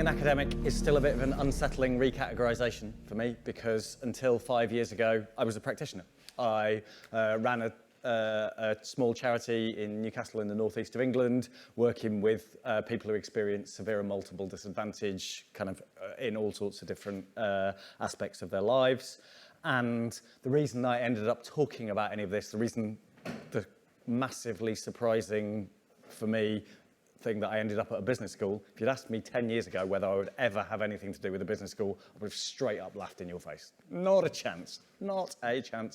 an academic is still a bit of an unsettling recategorisation for me, because until 5 years ago, I was a practitioner. I ran a small charity in Newcastle in the northeast of England, working with people who experience severe and multiple disadvantage, in all sorts of different aspects of their lives. And the reason I ended up talking about any of this, the massively surprising for me thing that I ended up at a business school, if you'd asked me 10 years ago whether I would ever have anything to do with a business school, I would have straight up laughed in your face. Not a chance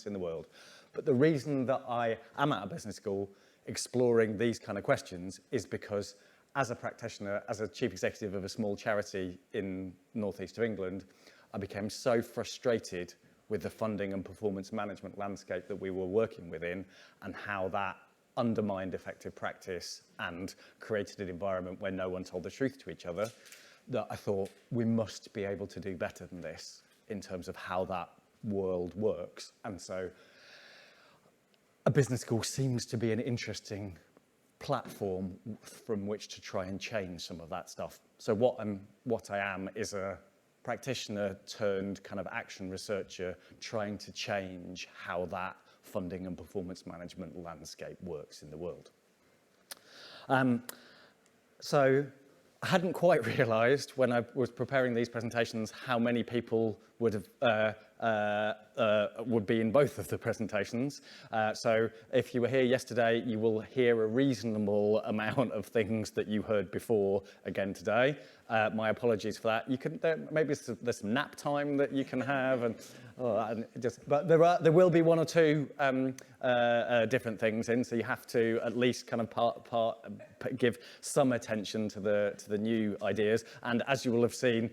in the world. But the reason that I am at a business school exploring these kind of questions is because as a practitioner, as a chief executive of a small charity in northeast of England, I became so frustrated with the funding and performance management landscape that we were working within, and how that undermined effective practice and created an environment where no one told the truth to each other, that I thought we must be able to do better than this in terms of how that world works. And so a business school seems to be an interesting platform from which to try and change some of that stuff. So what I am is a practitioner turned kind of action researcher, trying to change how that funding and performance management landscape works in the world. So I hadn't quite realised when I was preparing these presentations how many people would be in both of the presentations. So if you were here yesterday, you will hear a reasonable amount of things that you heard before again today. My apologies for that. Maybe there's some nap time that you can have, but there will be one or two different things in, so you have to at least kind of give some attention to the new ideas. And as you will have seen,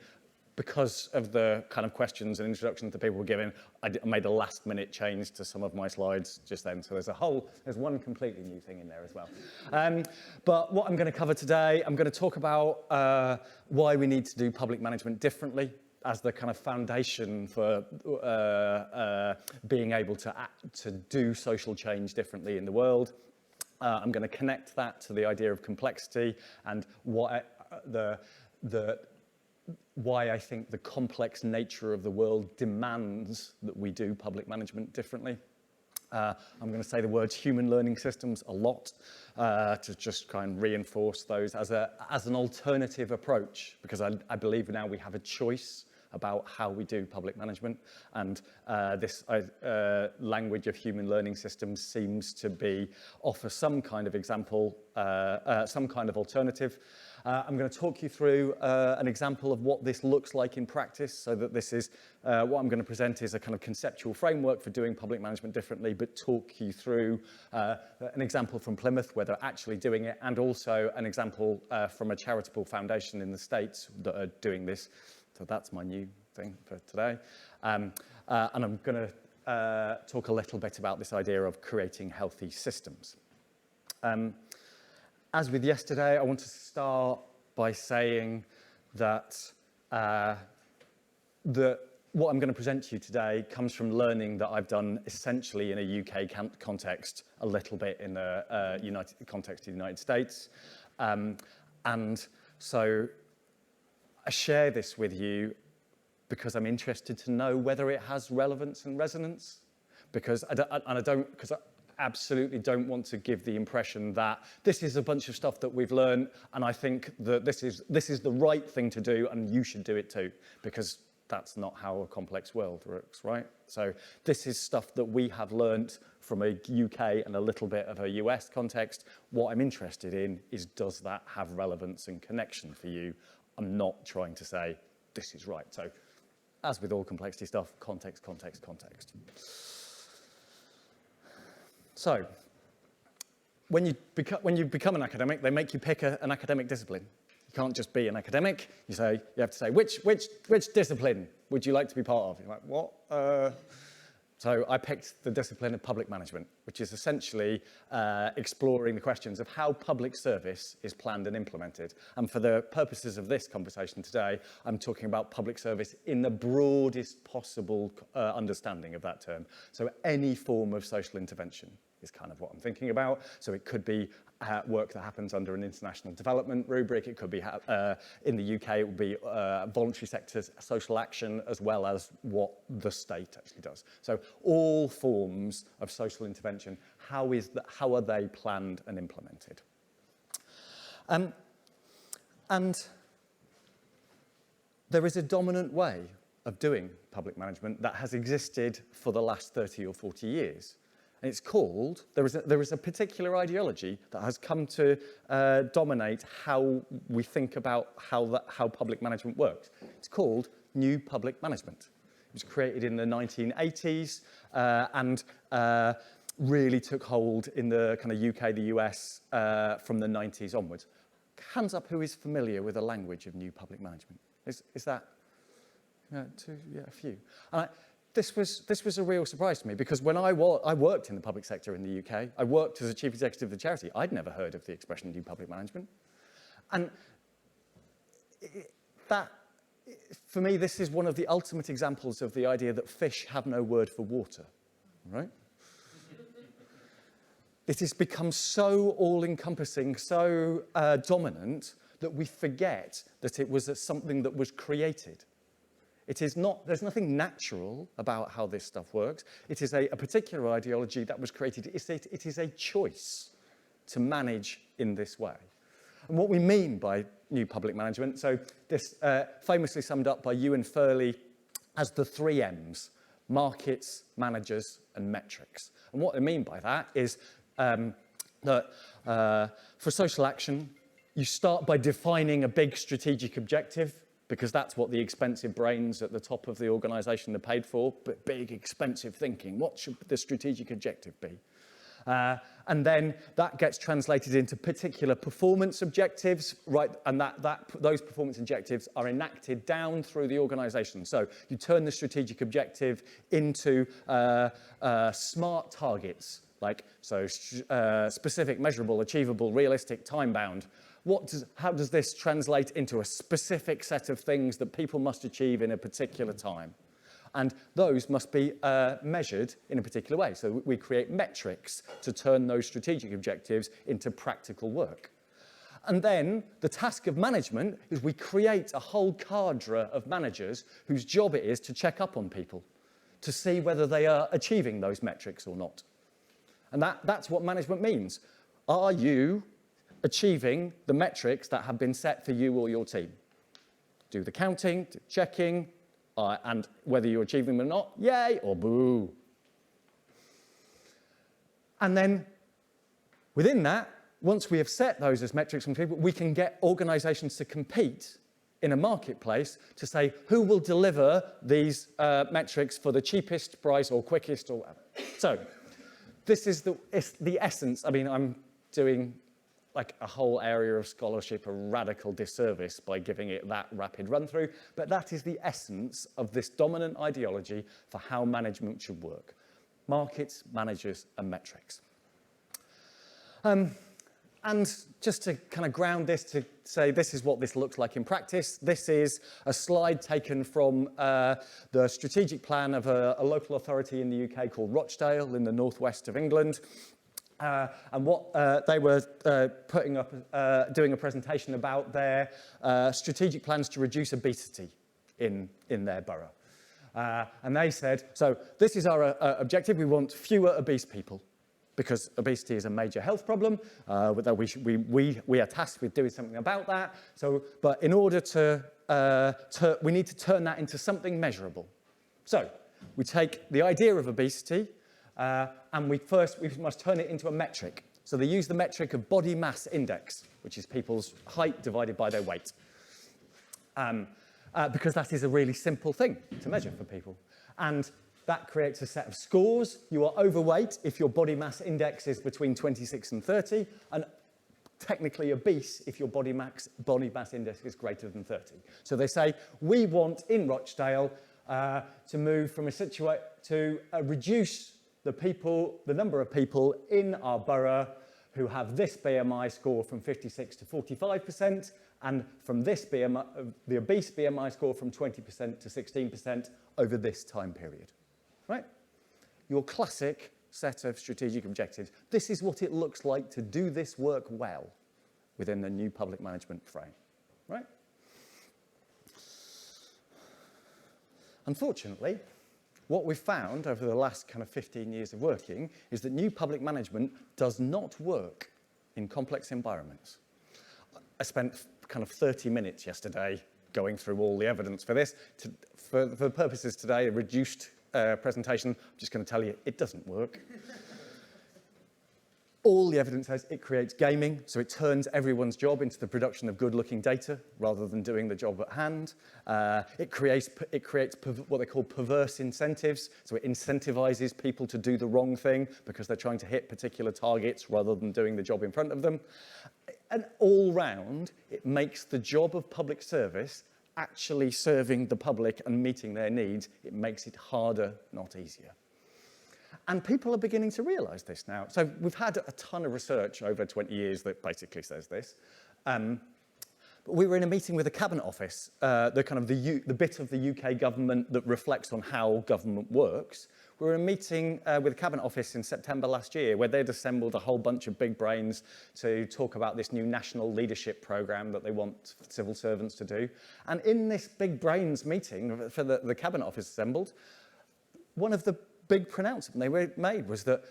because of the kind of questions and introductions that people were giving, I made a last-minute change to some of my slides just then. So there's one completely new thing in there as well. But what I'm going to cover today, I'm going to talk about why we need to do public management differently as the kind of foundation for being able to do social change differently in the world. I'm going to connect that to the idea of complexity and why I think the complex nature of the world demands that we do public management differently. I'm going to say the words human learning systems a lot to just try and reinforce those as an alternative approach, because I believe now we have a choice about how we do public management, and this language of human learning systems seems to offer some kind of example, some kind of alternative. I'm going to talk you through an example of what this looks like in practice, so that this is what I'm going to present is a kind of conceptual framework for doing public management differently, but talk you through an example from Plymouth where they're actually doing it, and also an example from a charitable foundation in the States that are doing this. So that's my new thing for today. And I'm going to talk a little bit about this idea of creating healthy systems. As with yesterday, I want to start by saying that what I'm going to present to you today comes from learning that I've done essentially in a UK context, a little bit in the context of the United States. And so I share this with you because I'm interested to know whether it has relevance and resonance, because I absolutely don't want to give the impression that this is a bunch of stuff that we've learned and I think that this is the right thing to do and you should do it too, because that's not how a complex world works, right? So this is stuff that we have learnt from a UK and a little bit of a US context. What I'm interested in is, does that have relevance and connection for you? I'm not trying to say this is right. So as with all complexity stuff, context, context, context. So when you become an academic, they make you pick an academic discipline. You can't just be an academic. You have to say, which discipline would you like to be part of? You're like, what? So I picked the discipline of public management, which is essentially exploring the questions of how public service is planned and implemented. And for the purposes of this conversation today, I'm talking about public service in the broadest possible understanding of that term. So any form of social intervention is kind of what I'm thinking about. So it could be work that happens under an international development rubric. It could be, in the UK, it would be voluntary sectors, social action, as well as what the state actually does. So all forms of social intervention, how are they planned and implemented? And there is a dominant way of doing public management that has existed for the last 30 or 40 years. And it's called, there is a particular ideology that has come to dominate how we think about how public management works. It's called New Public Management. It was created in the 1980s and really took hold in the kind of UK, the US from the 90s onwards. Hands up who is familiar with the language of New Public Management. Is that a few? This was a real surprise to me, because when I worked in the public sector in the UK, I worked as a chief executive of the charity. I'd never heard of the expression New Public Management. And that, for me, this is one of the ultimate examples of the idea that fish have no word for water, right? It has become so all-encompassing, so dominant, that we forget that it was something that was created. It is not, there's nothing natural about how this stuff works. It is a particular ideology that was created. It is a choice to manage in this way. And what we mean by new public management, so this famously summed up by Ewan Furley as the 3 M's: markets, managers, and metrics. And what I mean by that is that for social action, you start by defining a big strategic objective, because that's what the expensive brains at the top of the organisation are paid for, but big, expensive thinking. What should the strategic objective be? And then that gets translated into particular performance objectives, right? And those performance objectives are enacted down through the organisation. So you turn the strategic objective into smart targets, like specific, measurable, achievable, realistic, time-bound. How does this translate into a specific set of things that people must achieve in a particular time? And those must be measured in a particular way. So we create metrics to turn those strategic objectives into practical work. And then the task of management is we create a whole cadre of managers whose job it is to check up on people, to see whether they are achieving those metrics or not. And that's what management means. Are you achieving the metrics that have been set for you or your team? Do the counting, do checking, and whether you're achieving them or not, yay or boo. And then within that, once we have set those as metrics from people, we can get organisations to compete in a marketplace to say who will deliver these metrics for the cheapest price or quickest or whatever. So this is the essence. I mean, I'm doing like a whole area of scholarship a radical disservice by giving it that rapid run through, but that is the essence of this dominant ideology for how management should work. Markets, managers, and metrics. And just to kind of ground this, to say this is what this looks like in practice, this is a slide taken from the strategic plan of a local authority in the UK called Rochdale in the northwest of England. And what they were putting up, doing a presentation about their strategic plans to reduce obesity in their borough. And they said, so this is our objective. We want fewer obese people, because obesity is a major health problem. We are tasked with doing something about that. So, but in order to, we need to turn that into something measurable. So we take the idea of obesity, and we must turn it into a metric. So they use the metric of body mass index, which is people's height divided by their weight. Because that is a really simple thing to measure for people. And that creates a set of scores. You are overweight if your body mass index is between 26 and 30, and technically obese if your body mass index is greater than 30. So they say, we want in Rochdale to move from reduce the number of people in our borough who have this BMI score from 56 to 45%, and from this BMI, the obese BMI score from 20% to 16% over this time period. Right? Your classic set of strategic objectives. This is what it looks like to do this work well within the new public management frame, right? Unfortunately, what we've found over the last kind of 15 years of working is that new public management does not work in complex environments. I spent kind of 30 minutes yesterday going through all the evidence for this. For the purposes today, a reduced presentation, I'm just going to tell you it doesn't work. All the evidence says it creates gaming, so it turns everyone's job into the production of good-looking data rather than doing the job at hand. It creates what they call perverse incentives, so it incentivizes people to do the wrong thing because they're trying to hit particular targets rather than doing the job in front of them. And all round, it makes the job of public service, actually serving the public and meeting their needs, it makes it harder, not easier. And people are beginning to realise this now. So we've had a ton of research over 20 years that basically says this. But we were in a meeting with the Cabinet Office, the bit of the UK government that reflects on how government works. We were in a meeting with the Cabinet Office in September last year where they'd assembled a whole bunch of big brains to talk about this new national leadership programme that they want civil servants to do. And in this big brains meeting for the Cabinet Office assembled, one of the big pronouncement they made was that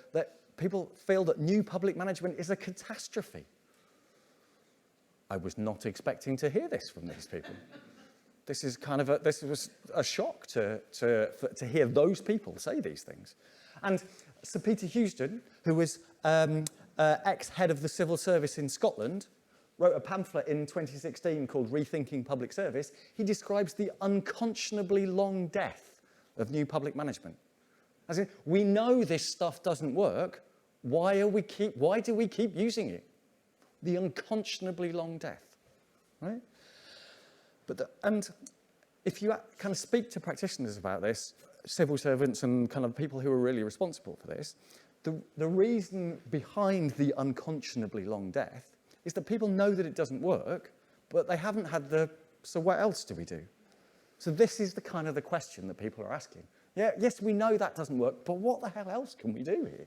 people feel that new public management is a catastrophe. I was not expecting to hear this from these people. This was a shock to hear those people say these things. And Sir Peter Houston, who was ex-head of the civil service in Scotland, wrote a pamphlet in 2016 called Rethinking Public Service. He describes the unconscionably long death of new public management. As in, we know this stuff doesn't work. Why do we keep using it? The unconscionably long death, right? And if you kind of speak to practitioners about this, civil servants and kind of people who are really responsible for this, the reason behind the unconscionably long death is that people know that it doesn't work, but they haven't had so what else do we do? So this is the kind of the question that people are asking. Yeah, yes, we know that doesn't work, but what the hell else can we do here?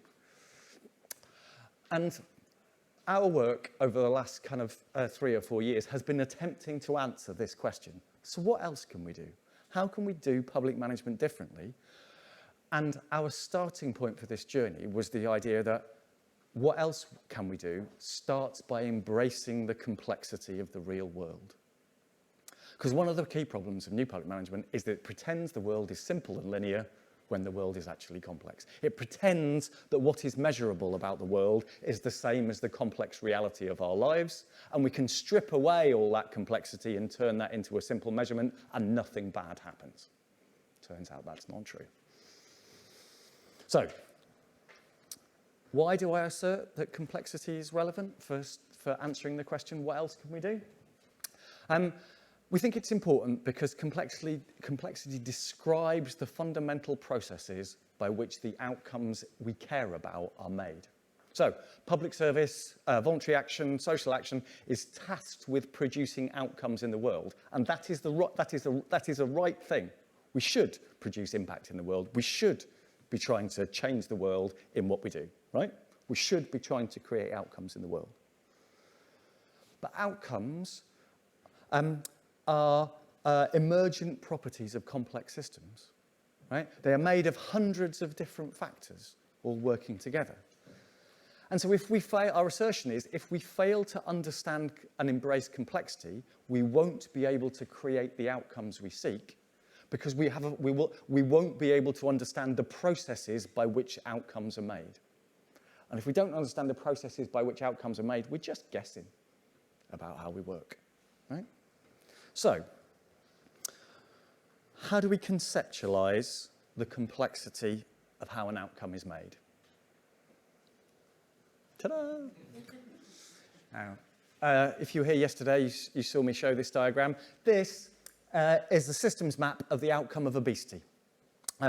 And our work over the last kind of 3 or 4 years has been attempting to answer this question. So what else can we do? How can we do public management differently? And our starting point for this journey was the idea that what else can we do starts by embracing the complexity of the real world. Because one of the key problems of new public management is that it pretends the world is simple and linear when the world is actually complex. It pretends that what is measurable about the world is the same as the complex reality of our lives, and we can strip away all that complexity and turn that into a simple measurement, and nothing bad happens. Turns out that's not true. So, why do I assert that complexity is relevant for answering the question, what else can we do? We think it's important because complexity describes the fundamental processes by which the outcomes we care about are made. So, public service, voluntary action, social action is tasked with producing outcomes in the world, and that is a right thing. We should produce impact in the world. We should be trying to change the world in what we do, right? We should be trying to create outcomes in the world. But outcomes are emergent properties of complex systems, right? They are made of hundreds of different factors all working together. And so our assertion is, if we fail to understand and embrace complexity, we won't be able to create the outcomes we seek, because we won't be able to understand the processes by which outcomes are made. And if we don't understand the processes by which outcomes are made, we're just guessing about how we work, right? So, how do we conceptualize the complexity of how an outcome is made? Ta-da! Now, if you were here yesterday, you saw me show this diagram. This is the systems map of the outcome of obesity,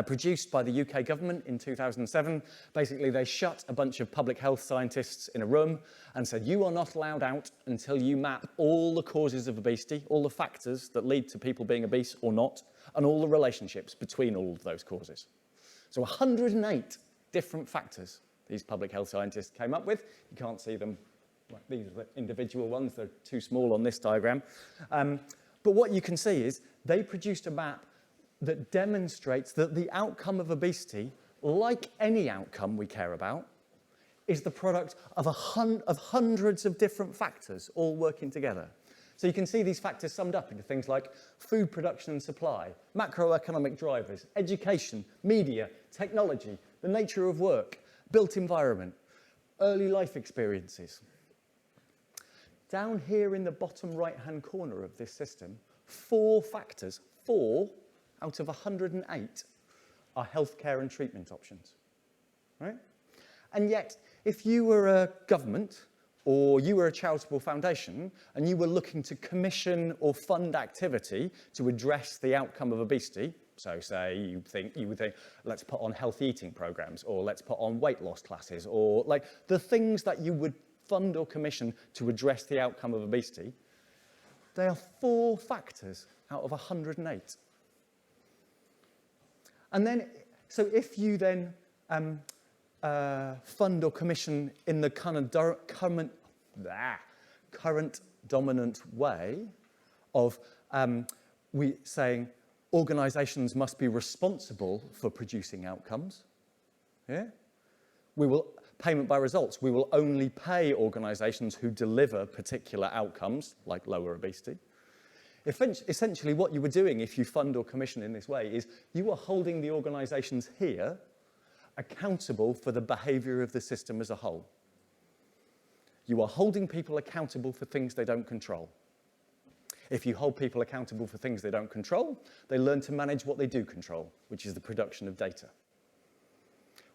produced by the UK government in 2007. Basically, they shut a bunch of public health scientists in a room and said, you are not allowed out until you map all the causes of obesity, all the factors that lead to people being obese or not, and all the relationships between all of those causes. So 108 different factors these public health scientists came up with. You can't see them. Well, these are the individual ones. They're too small on this diagram. But what you can see is they produced a map that demonstrates that the outcome of obesity, like any outcome we care about, is the product of hundreds of different factors all working together. So you can see these factors summed up into things like food production and supply, macroeconomic drivers, education, media, technology, the nature of work, built environment, early life experiences. Down here in the bottom right-hand corner of this system, 4 factors, 4 out of 108, are healthcare and treatment options, right? And yet, if you were a government or you were a charitable foundation and you were looking to commission or fund activity to address the outcome of obesity, so say you would think, let's put on healthy eating programs, or let's put on weight loss classes, or like the things that you would fund or commission to address the outcome of obesity, they are 4 factors out of 108. And then, so if you then fund or commission in the kind of current dominant way of saying organisations must be responsible for producing outcomes, yeah? We will payment by results. We will only pay organisations who deliver particular outcomes, like lower obesity. Essentially, what you were doing if you fund or commission in this way is you are holding the organisations here accountable for the behaviour of the system as a whole. You are holding people accountable for things they don't control. If you hold people accountable for things they don't control, they learn to manage what they do control, which is the production of data.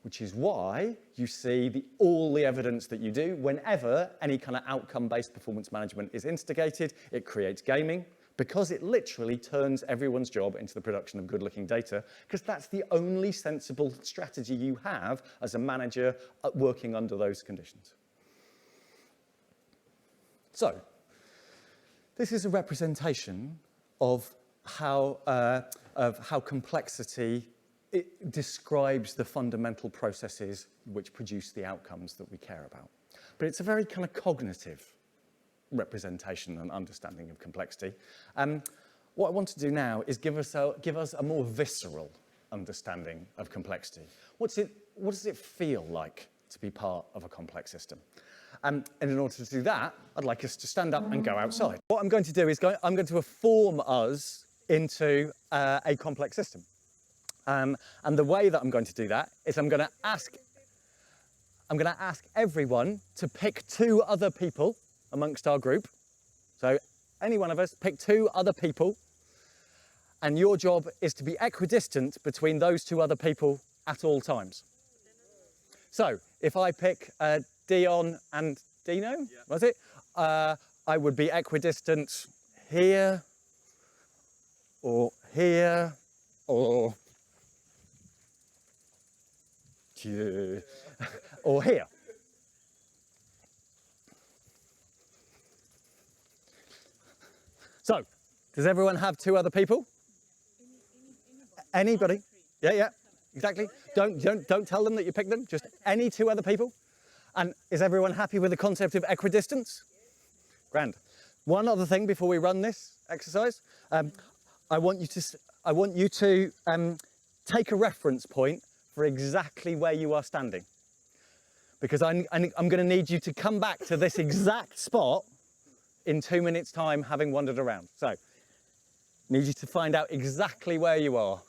Which is why you see all the evidence that you do whenever any kind of outcome-based performance management is instigated, it creates gaming, because it literally turns everyone's job into the production of good-looking data, because that's the only sensible strategy you have as a manager working under those conditions. So, this is a representation of how complexity describes the fundamental processes which produce the outcomes that we care about. But it's a very kind of cognitive representation and understanding of complexity. What I want to do now is give us a more visceral understanding of complexity. What does it feel like to be part of a complex system? And in order to do that, I'd like us to stand up and go outside. What I'm going to do is I'm going to form us into a complex system. And the way that I'm going to do that is I'm going to ask everyone to pick 2 other people amongst our group. So any one of us, pick 2 other people, and your job is to be equidistant between those 2 other people at all times. So if I pick Dion and Dino, was it? I would be equidistant here, or here, or or here. So, does everyone have 2 other people? Anybody? Yeah, exactly. Don't tell them that you picked them. Just any 2 other people. And is everyone happy with the concept of equidistance? Grand. One other thing before we run this exercise, I want you to take a reference point for exactly where you are standing, because I'm going to need you to come back to this exact spot in 2 minutes' time, having wandered around. So, I need you to find out exactly where you are.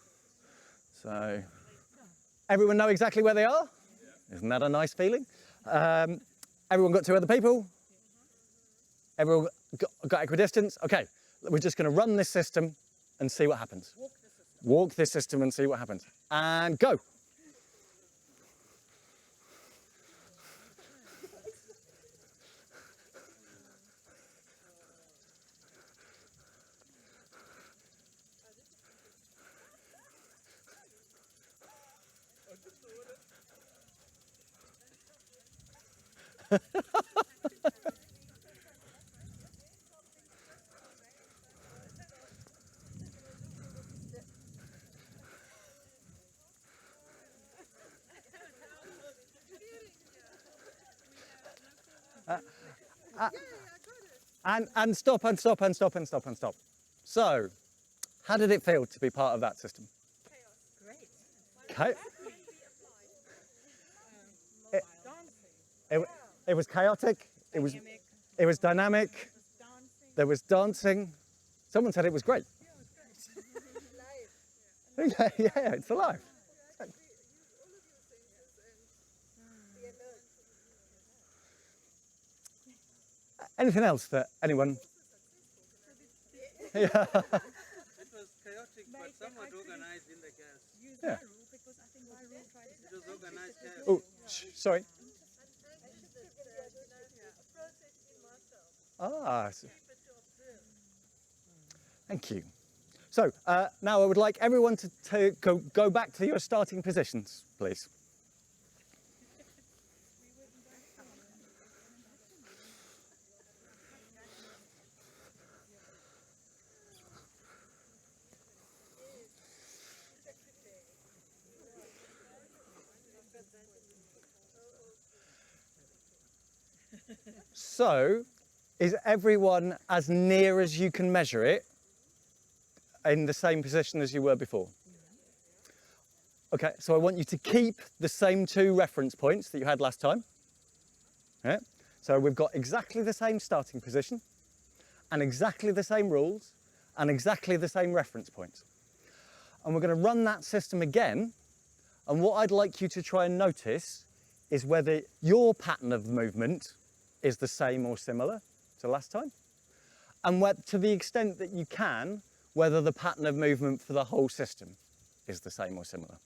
So, everyone know exactly where they are? Isn't that a nice feeling? Everyone got 2 other people? Everyone got equidistance? Okay, we're just going to run this system and see what happens. Walk this system and see what happens. And go. And stop, and stop, and stop, and stop, and stop. So, how did it feel to be part of that system? Great. It was chaotic, it was dynamic, there was dancing. Someone said it was great. Yeah, it's alive. Anything else that anyone? Yeah. It was chaotic, but somewhat organized in the chaos. Yeah. It was organized chaos. Oh, sorry. Thank you. So now I would like everyone to go back to your starting positions, please. So, is everyone as near as you can measure it in the same position as you were before? Okay, so I want you to keep the same 2 reference points that you had last time. Yeah. So we've got exactly the same starting position and exactly the same rules and exactly the same reference points. And we're going to run that system again, and what I'd like you to try and notice is whether your pattern of movement is the same or similar to last time, and to the extent that you can, whether the pattern of movement for the whole system is the same or similar.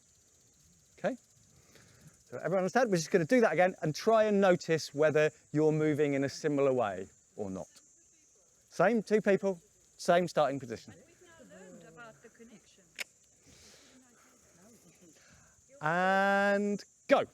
Okay? So everyone understand? We're just going to do that again and try and notice whether you're moving in a similar way or not. Same 2 people, same starting position. We've now learned about the connection. And go.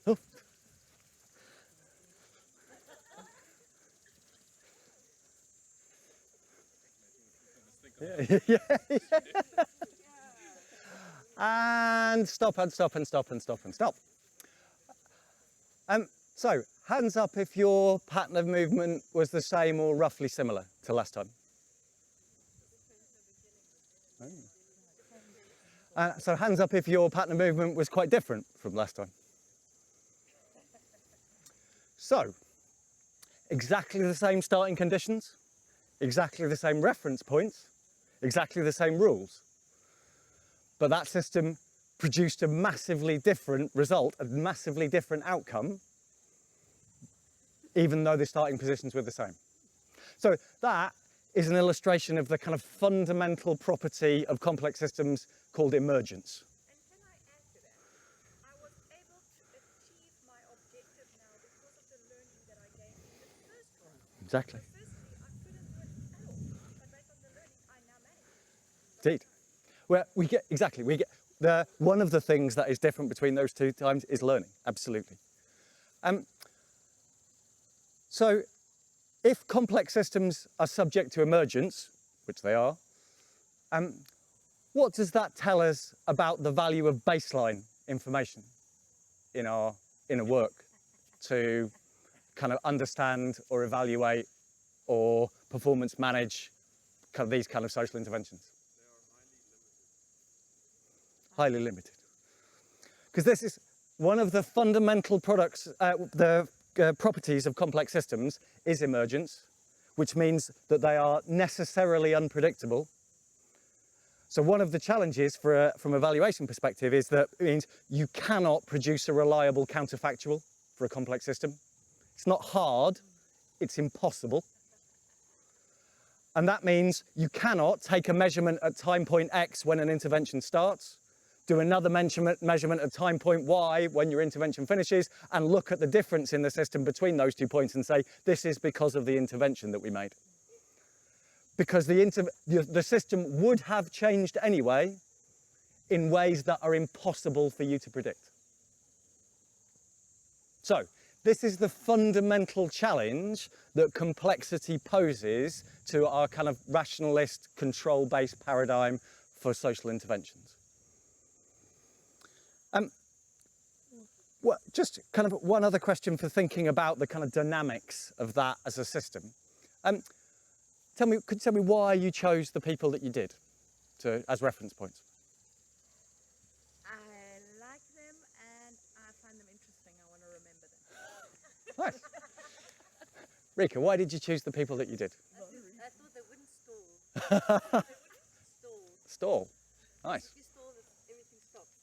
Oh. Yeah. And stop, and stop, and stop, and stop, and stop. So, hands up if your pattern of movement was the same or roughly similar to last time. So hands up if your pattern of movement was quite different from last time. So, exactly the same starting conditions, exactly the same reference points, exactly the same rules. But that system produced a massively different result, a massively different outcome, even though the starting positions were the same. So that is an illustration of the kind of fundamental property of complex systems called emergence. And can I add to that? I was able to achieve my objective now because of the learning that I gained in the first one. Exactly. So firstly, I couldn't do it at all, but based on the learning, I now manage. Indeed. Well, we get one of the things that is different between those 2 times is learning, absolutely. So if complex systems are subject to emergence, which they are, what does that tell us about the value of baseline information in our inner work to kind of understand or evaluate or performance manage these kind of social interventions? Highly limited. Because this is one of the fundamental products, properties of complex systems is emergence, which means that they are necessarily unpredictable. So one of the challenges from a evaluation perspective is that it means you cannot produce a reliable counterfactual for a complex system. It's not hard, it's impossible. And that means you cannot take a measurement at time point X when an intervention starts, do another measurement at time point Y when your intervention finishes, and look at the difference in the system between those 2 points and say, this is because of the intervention that we made. Because the system would have changed anyway in ways that are impossible for you to predict. So, this is the fundamental challenge that complexity poses to our kind of rationalist, control-based paradigm for social interventions. Just kind of one other question for thinking about the kind of dynamics of that as a system. Could you tell me why you chose the people that you did as reference points? I like them and I find them interesting. I want to remember them. Nice. Rika, why did you choose the people that you did? I thought they wouldn't stall. They wouldn't stall. Stall. Nice. If you stall, everything stops.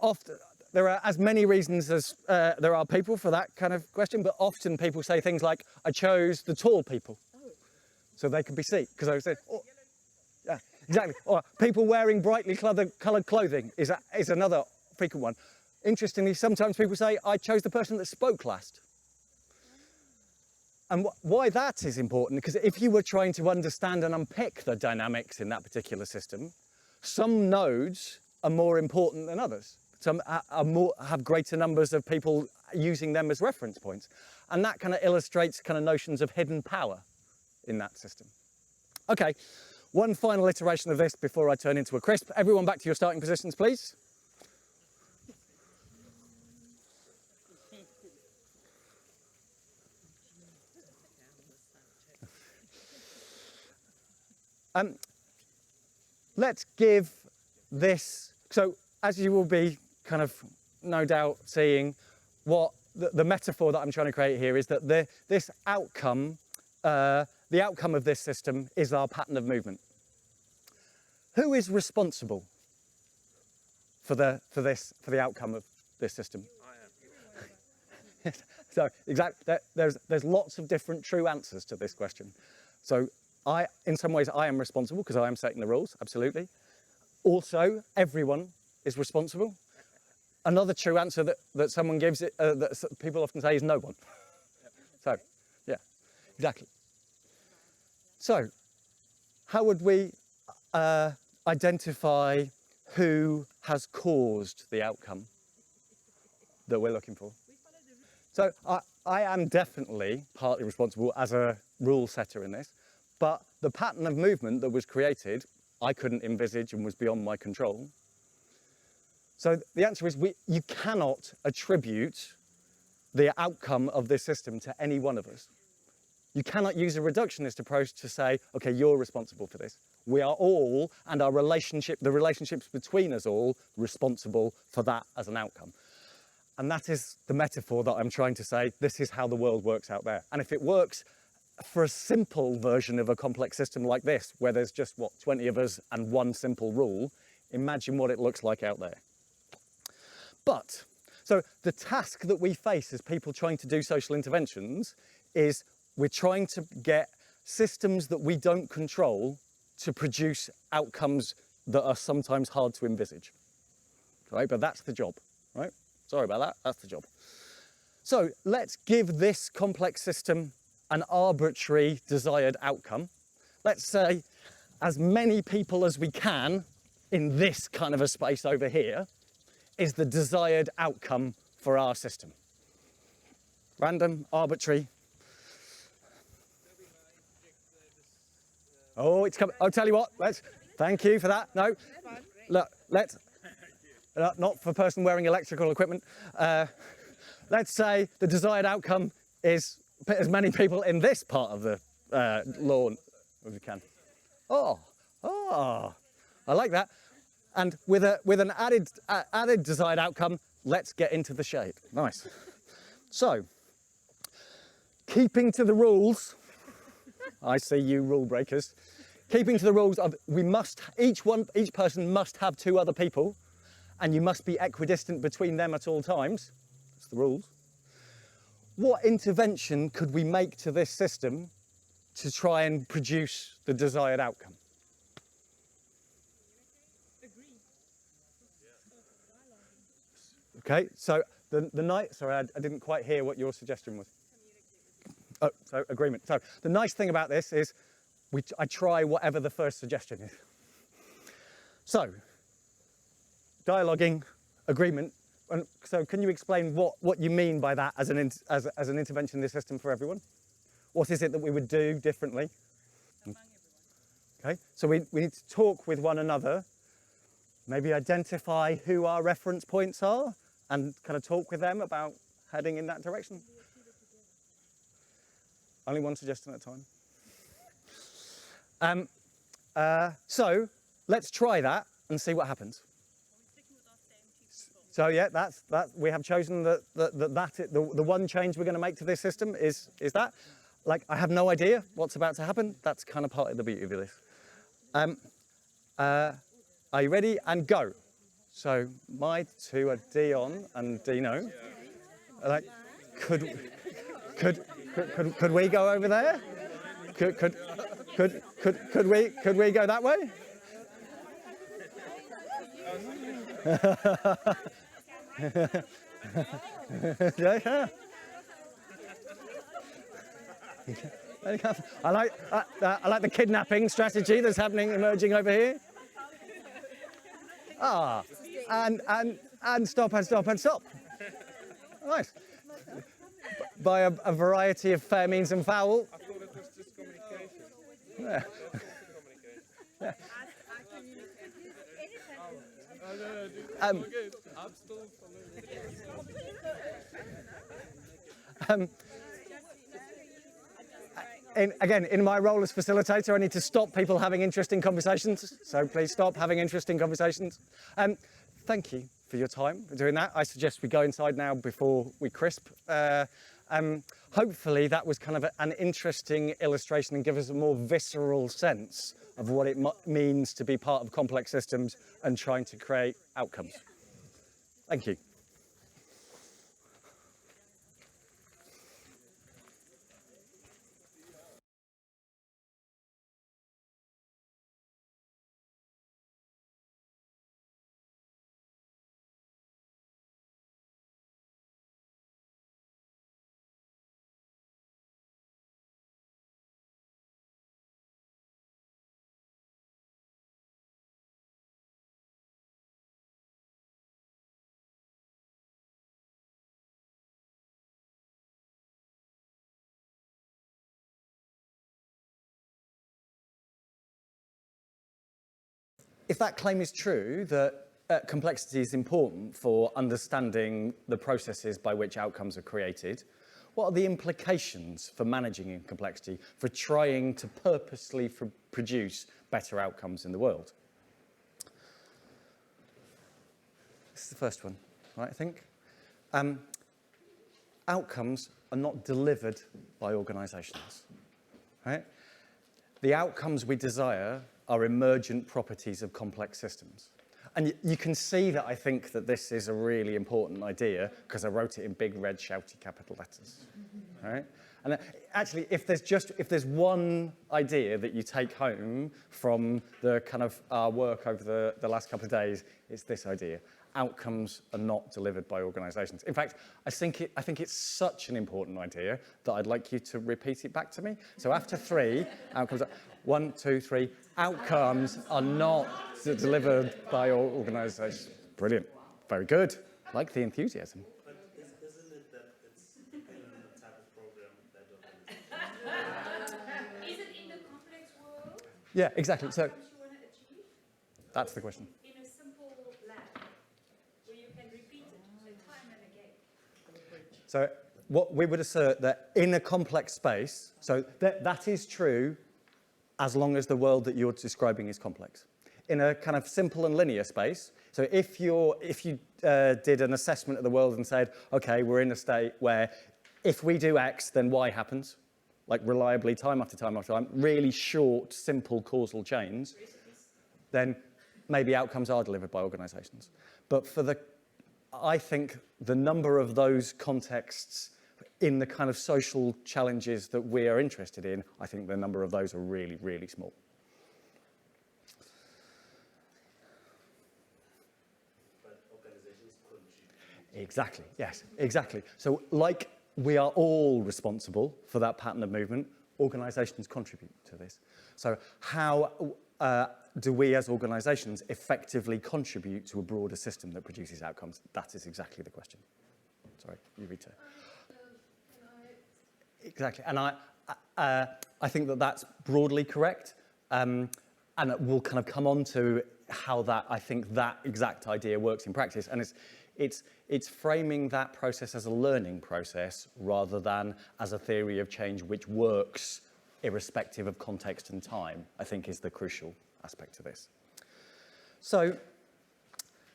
Often, there are as many reasons as there are people for that kind of question, but often people say things like, I chose the tall people so they could be seen. Because I said, oh, yeah, exactly. Or people wearing brightly coloured clothing is another frequent one. Interestingly, sometimes people say, I chose the person that spoke last. And why that is important, because if you were trying to understand and unpick the dynamics in that particular system, some nodes are more important than others. Some have greater numbers of people using them as reference points. And that kind of illustrates kind of notions of hidden power in that system. Okay, one final iteration of this before I turn into a crisp. Everyone back to your starting positions, please. Let's give this, so as you will be kind of no doubt seeing, what the metaphor that I'm trying to create here is that this outcome, the outcome of this system is our pattern of movement. Who is responsible for the outcome of this system? I am. So exactly, there's lots of different true answers to this question. So in some ways I am responsible because I am setting the rules, absolutely. Also, everyone is responsible. Another true answer that someone gives, that people often say, is no one. So, yeah, exactly. So, how would we identify who has caused the outcome that we're looking for? So, I am definitely partly responsible as a rule setter in this, but the pattern of movement that was created, I couldn't envisage and was beyond my control. So the answer is you cannot attribute the outcome of this system to any one of us. You cannot use a reductionist approach to say, okay, you're responsible for this. We are all, and the relationships between us all, responsible for that as an outcome. And that is the metaphor that I'm trying to say, this is how the world works out there. And if it works for a simple version of a complex system like this, where there's just, 20 of us and one simple rule, imagine what it looks like out there. But, so the task that we face as people trying to do social interventions is we're trying to get systems that we don't control to produce outcomes that are sometimes hard to envisage. Right, but that's the job, right? Sorry about that, that's the job. So let's give this complex system an arbitrary desired outcome. Let's say as many people as we can in this kind of a space over here is the desired outcome for our system. Random, arbitrary. Oh, it's coming. I'll tell you what, thank you for that. No, look, not for a person wearing electrical equipment. Let's say the desired outcome is put as many people in this part of the lawn as we can. Oh, I like that. And with an added desired outcome, let's get into the shade. Nice. So, keeping to the rules, I see you rule breakers. Keeping to the rules of each person must have 2 other people, and you must be equidistant between them at all times. That's the rules. What intervention could we make to this system to try and produce the desired outcome? Okay, so sorry, I didn't quite hear what your suggestion was. Oh, so agreement. So the nice thing about this is I try whatever the first suggestion is. So, dialoguing, agreement. And so can you explain what you mean by that as an intervention in the system for everyone? What is it that we would do differently? among everyone. Okay, so we need to talk with one another, maybe identify who our reference points are and kind of talk with them about heading in that direction. Only one suggestion at a time. So let's try that and see what happens. Are we sticking with our same two people? So yeah, that we have chosen the one change we're going to make to this system is that. Like, I have no idea what's about to happen. That's kind of part of the beauty of this. Are you ready? And go. So my two are Dion and Dino. Like, could we go over there? Could we go that way? Yeah. I like the kidnapping strategy that's emerging over here. And stop. Nice. By a variety of fair means and foul. I thought it was just communication. Yeah. Yeah. I'm still following. Again, in my role as facilitator, I need to stop people having interesting conversations. So please stop having interesting conversations. Thank you for your time for doing that. I suggest we go inside now before we crisp. Hopefully that was kind of an interesting illustration and give us a more visceral sense of what it means to be part of complex systems and trying to create outcomes. Thank you. If that claim is true, that complexity is important for understanding the processes by which outcomes are created, what are the implications for managing complexity, for trying to purposely produce better outcomes in the world? This is the first one, right, I think. Outcomes are not delivered by organisations, right? The outcomes we desire are emergent properties of complex systems. And you can see that I think that this is a really important idea because I wrote it in big red shouty capital letters, right? And actually, if there's one idea that you take home from the kind of our work over the last couple of days, it's this idea. Outcomes are not delivered by organisations. In fact, I think it's such an important idea that I'd like you to repeat it back to me. So after three, outcomes are 1, 2, 3. Outcomes are not delivered by organisations. Brilliant. Very good. Like the enthusiasm. But isn't it that it's in a type of program that Is it in the complex world? Yeah, exactly. So Outcomes you want to achieve? that's the question. In a simple lab where you can repeat it time and again. So what we would assert that in a complex space, so that is true as long as the world that you're describing is complex. In a kind of simple and linear space, so if you did an assessment of the world and said, okay, we're in a state where if we do X, then Y happens, like reliably time after time after time, really short, simple causal chains, then maybe outcomes are delivered by organisations. But I think the number of those contexts in the kind of social challenges that we are interested in, I think the number of those are really, really small. but organizations contribute? Exactly, yes, exactly. So like we are all responsible for that pattern of movement, organisations contribute to this. So how do we as organisations effectively contribute to a broader system that produces outcomes? That is exactly the question. Sorry, you read to. Exactly, and I think that that's broadly correct, and we'll kind of come on to how that, I think that exact idea works in practice, and it's framing that process as a learning process rather than as a theory of change which works irrespective of context and time, I think is the crucial aspect to this. So,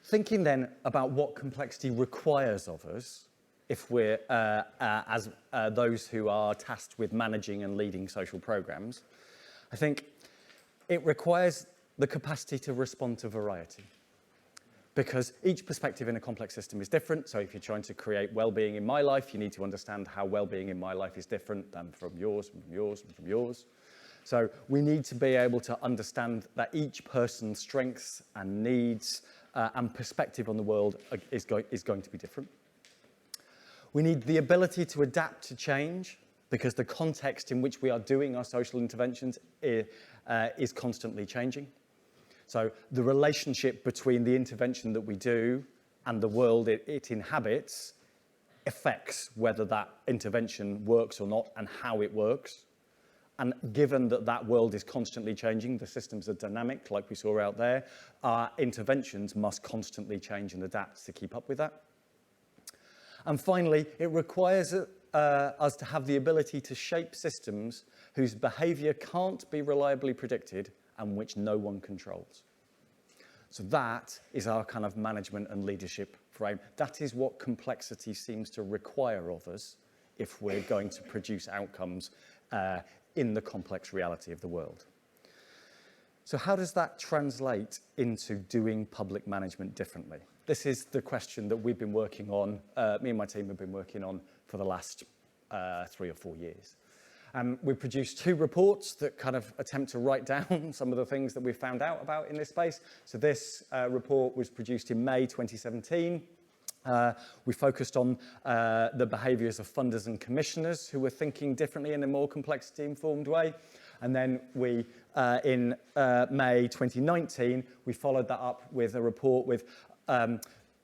thinking then about what complexity requires of us, if we're as those who are tasked with managing and leading social programs, I think it requires the capacity to respond to variety. Because each perspective in a complex system is different. So if you're trying to create well-being in my life, you need to understand how well-being in my life is different than from yours, and from yours, and from yours. So we need to be able to understand that each person's strengths and needs and perspective on the world is going to be different. We need the ability to adapt to change because the context in which we are doing our social interventions is constantly changing. So the relationship between the intervention that we do and the world it inhabits affects whether that intervention works or not and how it works. And given that that world is constantly changing, the systems are dynamic, like we saw out there, our interventions must constantly change and adapt to keep up with that. And finally, it requires us to have the ability to shape systems whose behaviour can't be reliably predicted and which no one controls. So that is our kind of management and leadership frame. That is what complexity seems to require of us if we're going to produce outcomes in the complex reality of the world. So how does that translate into doing public management differently? This is the question that we've been working on, me and my team have been working on for the last 3 or 4 years. We've produced 2 reports that kind of attempt to write down some of the things that we've found out about in this space. So this report was produced in May 2017. We focused on the behaviours of funders and commissioners who were thinking differently in a more complexity-informed way. And then we, in May 2019, we followed that up with a report with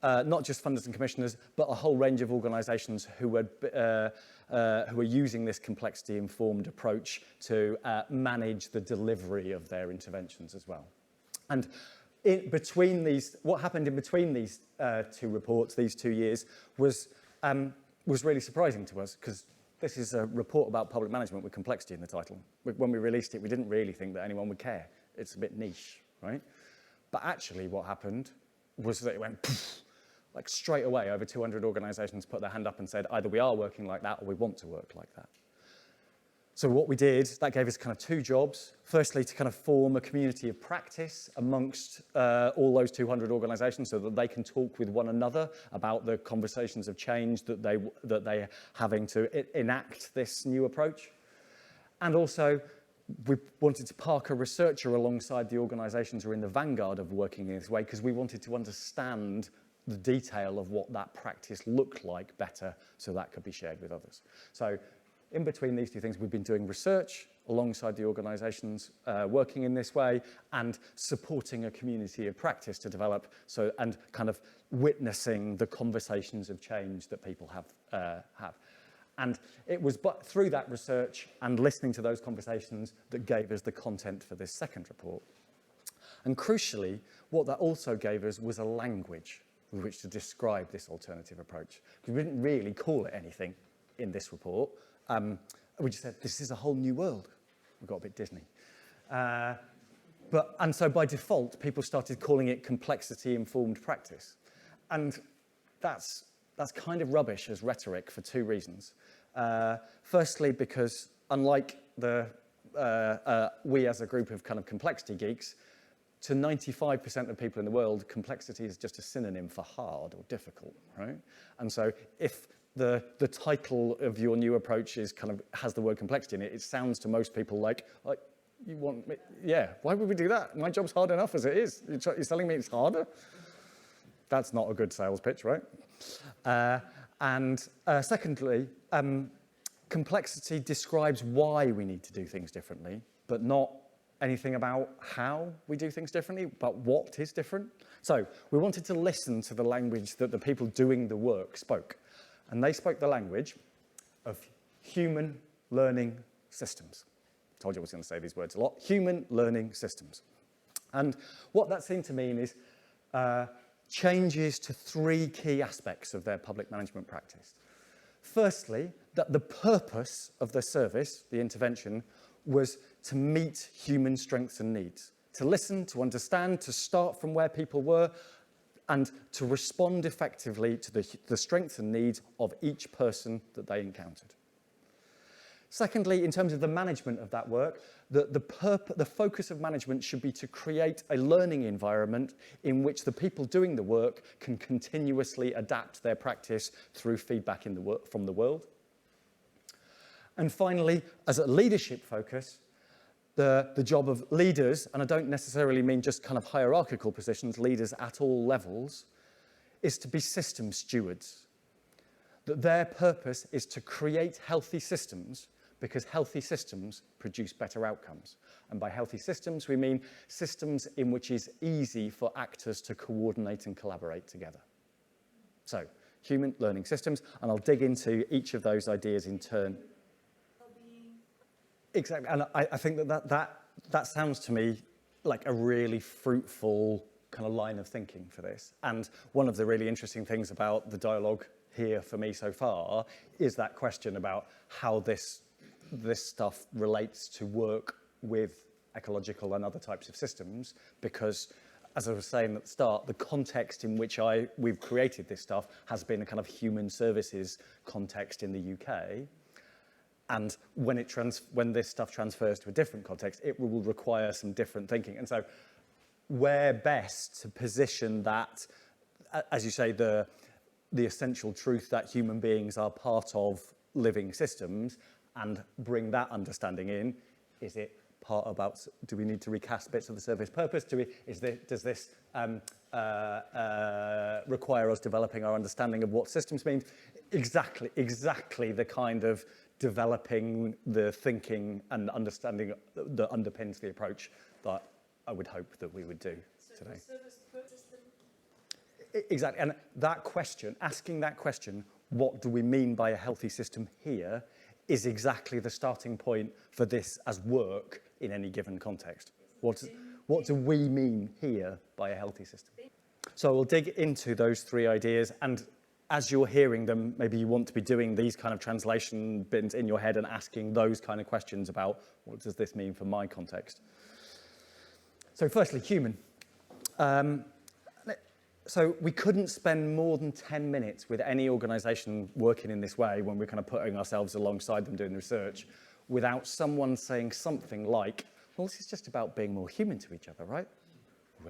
not just funders and commissioners, but a whole range of organisations who were using this complexity-informed approach to manage the delivery of their interventions as well. And between these, what happened in between these 2 reports, these 2 years, was really surprising to us because this is a report about public management with complexity in the title. When we released it, we didn't really think that anyone would care. It's a bit niche, right? But actually what happened was that it went poof, like straight away. Over 200 organisations put their hand up and said, either we are working like that or we want to work like that. So what we did, that gave us kind of 2 jobs. Firstly, to kind of form a community of practice amongst all those 200 organisations so that they can talk with one another about the conversations of change that they're having to enact this new approach. And also, we wanted to park a researcher alongside the organisations who are in the vanguard of working in this way because we wanted to understand the detail of what that practice looked like better so that could be shared with others. So in between these 2 things, we've been doing research alongside the organisations working in this way and supporting a community of practice to develop and kind of witnessing the conversations of change that people have. And it was through that research and listening to those conversations that gave us the content for this second report. And crucially, what that also gave us was a language with which to describe this alternative approach. Because we didn't really call it anything in this report. We just said, this is a whole new world. We got a bit Disney. And so by default, people started calling it complexity-informed practice. And that's kind of rubbish as rhetoric for 2 reasons. Firstly, because unlike we as a group of kind of complexity geeks, to 95% of people in the world, complexity is just a synonym for hard or difficult, right? And so if the title of your new approach has the word complexity in it, it sounds to most people like you want me, yeah, why would we do that? My job's hard enough as it is. You're telling me it's harder? That's not a good sales pitch, right? Secondly, complexity describes why we need to do things differently, but not anything about how we do things differently, but what is different. So we wanted to listen to the language that the people doing the work spoke. And they spoke the language of human learning systems. I told you I was going to say these words a lot. Human learning systems. And what that seemed to mean is changes to three key aspects of their public management practice. Firstly, that the purpose of the service, the intervention, was to meet human strengths and needs, to listen, to understand, to start from where people were, and to respond effectively to the strengths and needs of each person that they encountered. Secondly, in terms of the management of that work, the focus of management should be to create a learning environment in which the people doing the work can continuously adapt their practice through feedback from the world. And finally, as a leadership focus, the job of leaders, and I don't necessarily mean just kind of hierarchical positions, leaders at all levels, is to be system stewards. That their purpose is to create healthy systems, because healthy systems produce better outcomes. And by healthy systems, we mean systems in which it's easy for actors to coordinate and collaborate together. So, human learning systems, and I'll dig into each of those ideas in turn. Exactly, and I think that sounds to me like a really fruitful kind of line of thinking for this. And one of the really interesting things about the dialogue here for me so far is that question about how this stuff relates to work with ecological and other types of systems, because, as I was saying at the start, the context in which we've created this stuff has been a kind of human services context in the UK. And when this stuff transfers to a different context, it will require some different thinking. And so where best to position that, as you say, the essential truth that human beings are part of living systems, and bring that understanding in? Is it part about, do we need to recast bits of the service purpose? Does this require us developing our understanding of what systems mean? Exactly the kind of developing the thinking and understanding that underpins the approach that I would hope that we would do today. Service purpose Exactly, and that question, asking that question, what do we mean by a healthy system here, is exactly the starting point for this as work in any given context. What do we mean here by a healthy system? So we'll dig into those three ideas, and as you're hearing them, maybe you want to be doing these kind of translation bits in your head and asking those kind of questions about what does this mean for my context. So firstly, human. So we couldn't spend more than 10 minutes with any organisation working in this way when we're kind of putting ourselves alongside them doing the research without someone saying something like, well, this is just about being more human to each other, right?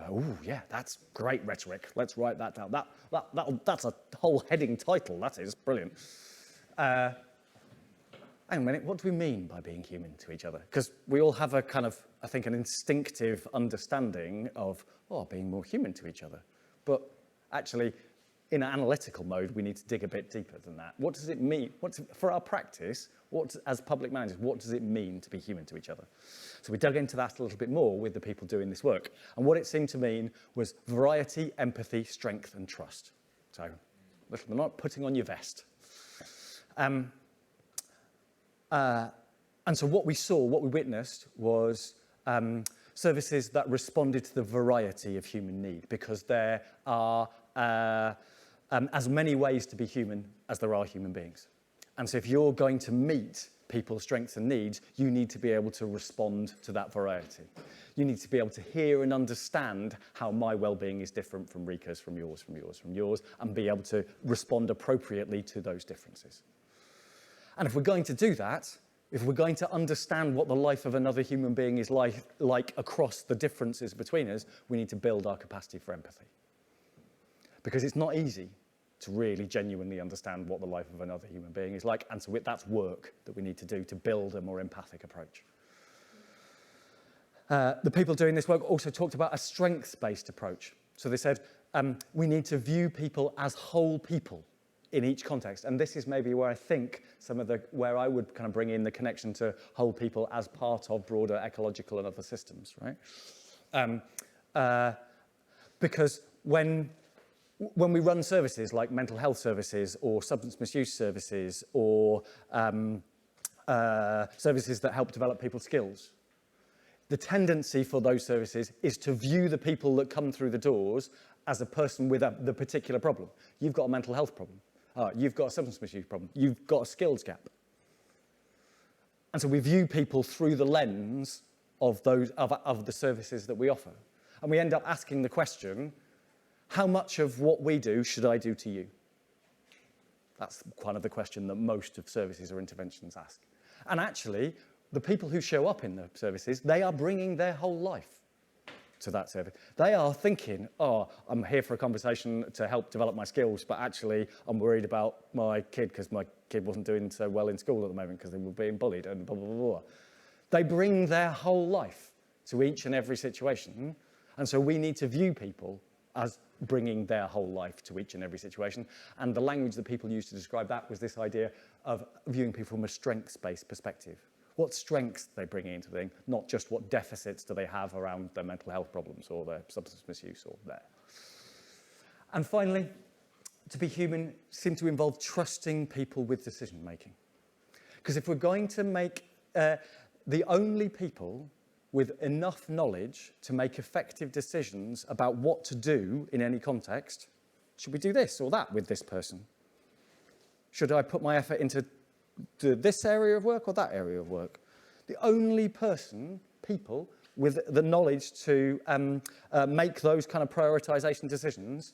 Oh, yeah, that's great rhetoric. Let's write that down. That's a whole heading title. That is brilliant. Hang on a minute, what do we mean by being human to each other? Because we all have a kind of, I think, an instinctive understanding of, being more human to each other. But actually, in an analytical mode, we need to dig a bit deeper than that. What does it mean? For our practice, as public managers, what does it mean to be human to each other? So we dug into that a little bit more with the people doing this work. And what it seemed to mean was variety, empathy, strength, and trust. So, they're not putting on your vest. And so what we witnessed was services that responded to the variety of human need, because there are as many ways to be human as there are human beings. And so if you're going to meet people's strengths and needs, you need to be able to respond to that variety. You need to be able to hear and understand how my well-being is different from Rika's, from yours, from yours, from yours, and be able to respond appropriately to those differences. And if we're going to do that, if we're going to understand what the life of another human being is like across the differences between us, we need to build our capacity for empathy. Because it's not easy to really genuinely understand what the life of another human being is like, and so that's work that we need to do to build a more empathic approach. The people doing this work also talked about a strengths-based approach. So they said, we need to view people as whole people in each context. And this is maybe where I think where I would kind of bring in the connection to whole people as part of broader ecological and other systems, right? Because when we run services like mental health services or substance misuse services or services that help develop people's skills, the tendency for those services is to view the people that come through the doors as a person with the particular problem. You've got a mental health problem. You've got a substance misuse problem. You've got a skills gap. And so we view people through the lens of the services that we offer. And we end up asking the question, how much of what we do should I do to you? That's kind of the question that most of services or interventions ask. And actually, the people who show up in the services, they are bringing their whole life to that service. They are thinking, I'm here for a conversation to help develop my skills, but actually I'm worried about my kid because my kid wasn't doing so well in school at the moment because they were being bullied and blah, blah, blah, blah. They bring their whole life to each and every situation. And so we need to view people as bringing their whole life to each and every situation. And the language that people used to describe that was this idea of viewing people from a strengths-based perspective. What strengths do they bring into the thing, not just what deficits do they have around their mental health problems or their substance misuse or there. And finally, to be human seems to involve trusting people with decision making. Because if we're going to make the only people with enough knowledge to make effective decisions about what to do in any context, should we do this or that with this person? Should I put my effort into this area of work or that area of work? The only people with the knowledge to make those kind of prioritization decisions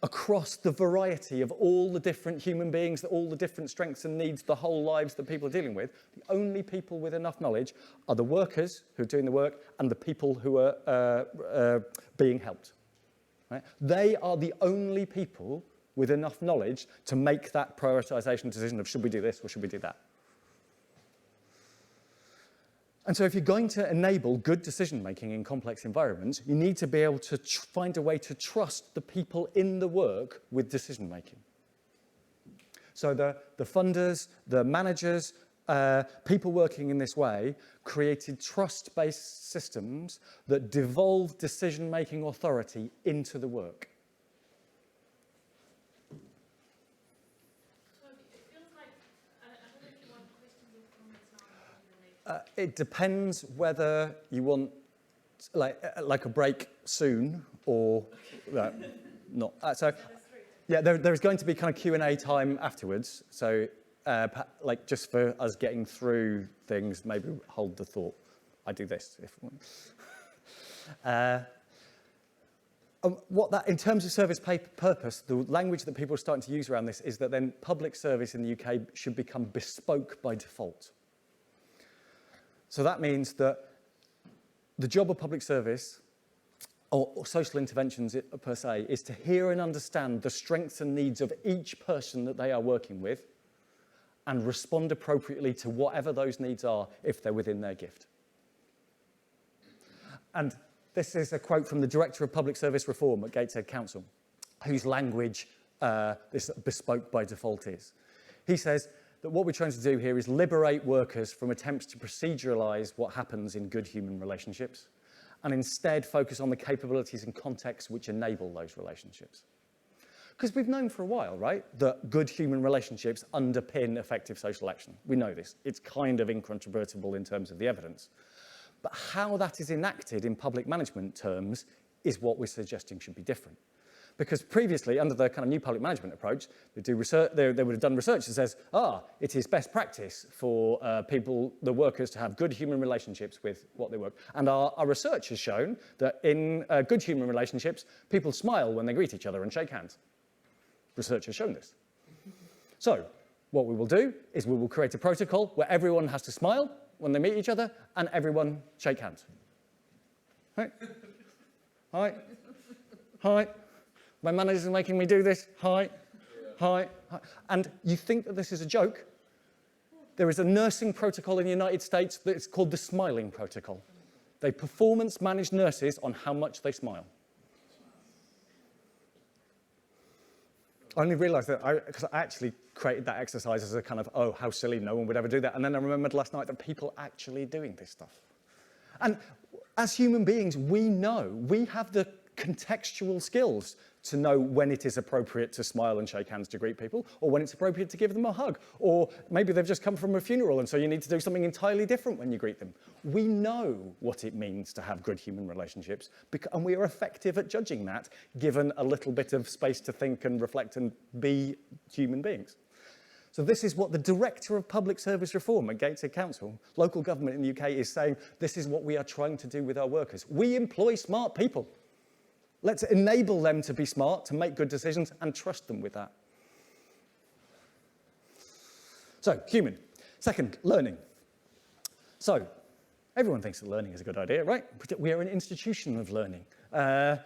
across the variety of all the different human beings, all the different strengths and needs, the whole lives that people are dealing with, the only people with enough knowledge are the workers who are doing the work and the people who are being helped. Right? They are the only people with enough knowledge to make that prioritization decision of should we do this or should we do that. And so if you're going to enable good decision-making in complex environments, you need to be able to find a way to trust the people in the work with decision-making. So the funders, the managers, people working in this way created trust-based systems that devolve decision-making authority into the work. It depends whether you want like a break soon or not. Yeah, there's going to be kind of Q&A time afterwards. So like just for us getting through things, maybe hold the thought. I do this if you want. In terms of service purpose, the language that people are starting to use around this is that then public service in the UK should become bespoke by default. So that means that the job of public service, or social interventions per se, is to hear and understand the strengths and needs of each person that they are working with and respond appropriately to whatever those needs are if they're within their gift. And this is a quote from the Director of Public Service Reform at Gateshead Council, whose language this bespoke by default is. He says that what we're trying to do here is liberate workers from attempts to proceduralise what happens in good human relationships and instead focus on the capabilities and contexts which enable those relationships. Because we've known for a while, right, that good human relationships underpin effective social action. We know this. It's kind of incontrovertible in terms of the evidence. But how that is enacted in public management terms is what we're suggesting should be different. Because previously, under the kind of new public management approach, they would have done research that says, it is best practice for the workers to have good human relationships with what they work. And our research has shown that in good human relationships, people smile when they greet each other and shake hands. Research has shown this. So what we will do is we will create a protocol where everyone has to smile when they meet each other and everyone shake hands. Right? Hi. Hi. My manager's making me do this. Hi. Hi. Hi. And you think that this is a joke? There is a nursing protocol in the United States that's called the smiling protocol. They performance manage nurses on how much they smile. I only realised that because I actually created that exercise as a kind of, oh, how silly, no one would ever do that. And then I remembered last night that people are actually doing this stuff. And as human beings, we know, we have the contextual skills to know when it is appropriate to smile and shake hands to greet people, or when it's appropriate to give them a hug, or maybe they've just come from a funeral and so you need to do something entirely different when you greet them. We know what it means to have good human relationships, and we are effective at judging that, given a little bit of space to think and reflect and be human beings. So this is what the Director of Public Service Reform at Gateshead Council, local government in the UK, is saying. This is what we are trying to do with our workers. We employ smart people. Let's enable them to be smart, to make good decisions, and trust them with that. So, human. Second, learning. So, everyone thinks that learning is a good idea, right? We are an institution of learning. How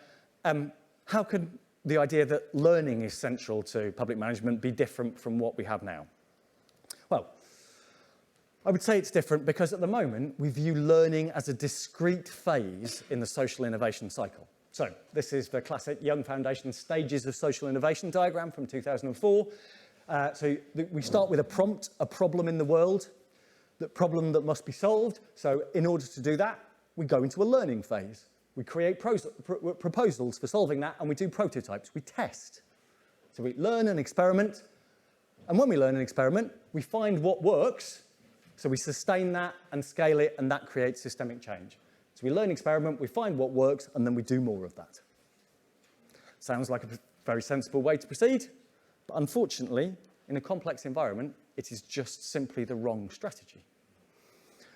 could the idea that learning is central to public management be different from what we have now? Well, I would say it's different because at the moment we view learning as a discrete phase in the social innovation cycle. So this is the classic Young Foundation Stages of Social Innovation diagram from 2004. We start with a prompt, a problem in the world, the problem that must be solved. So in order to do that, we go into a learning phase. We create proposals for solving that, and we do prototypes. We test. So we learn and experiment. And when we learn and experiment, we find what works. So we sustain that and scale it, and that creates systemic change. So we learn, experiment, we find what works, and then we do more of that. Sounds like a very sensible way to proceed, but unfortunately, in a complex environment, it is just simply the wrong strategy.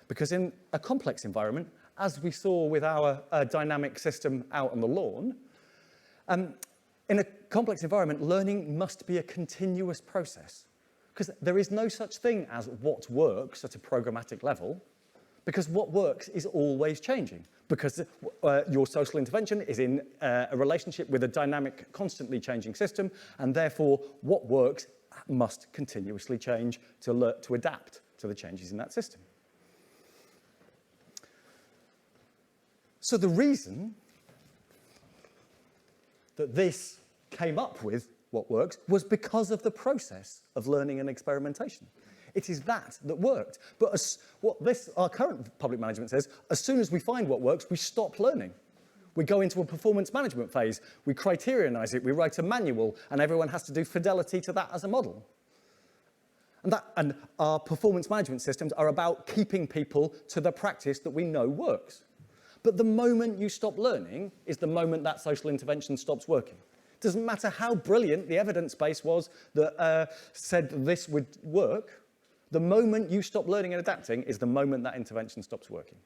Because in a complex environment, as we saw with our dynamic system out on the lawn, in a complex environment, learning must be a continuous process. Because there is no such thing as what works at a programmatic level, because what works is always changing. Because your social intervention is in a relationship with a dynamic, constantly changing system, and therefore what works must continuously change to adapt to the changes in that system. So the reason that this came up with what works was because of the process of learning and experimentation. It is that worked. But our current public management says, as soon as we find what works, we stop learning. We go into a performance management phase, we criterionize it, we write a manual, and everyone has to do fidelity to that as a model. And our performance management systems are about keeping people to the practice that we know works. But the moment you stop learning is the moment that social intervention stops working. It doesn't matter how brilliant the evidence base was that said this would work. The moment you stop learning and adapting is the moment that intervention stops working.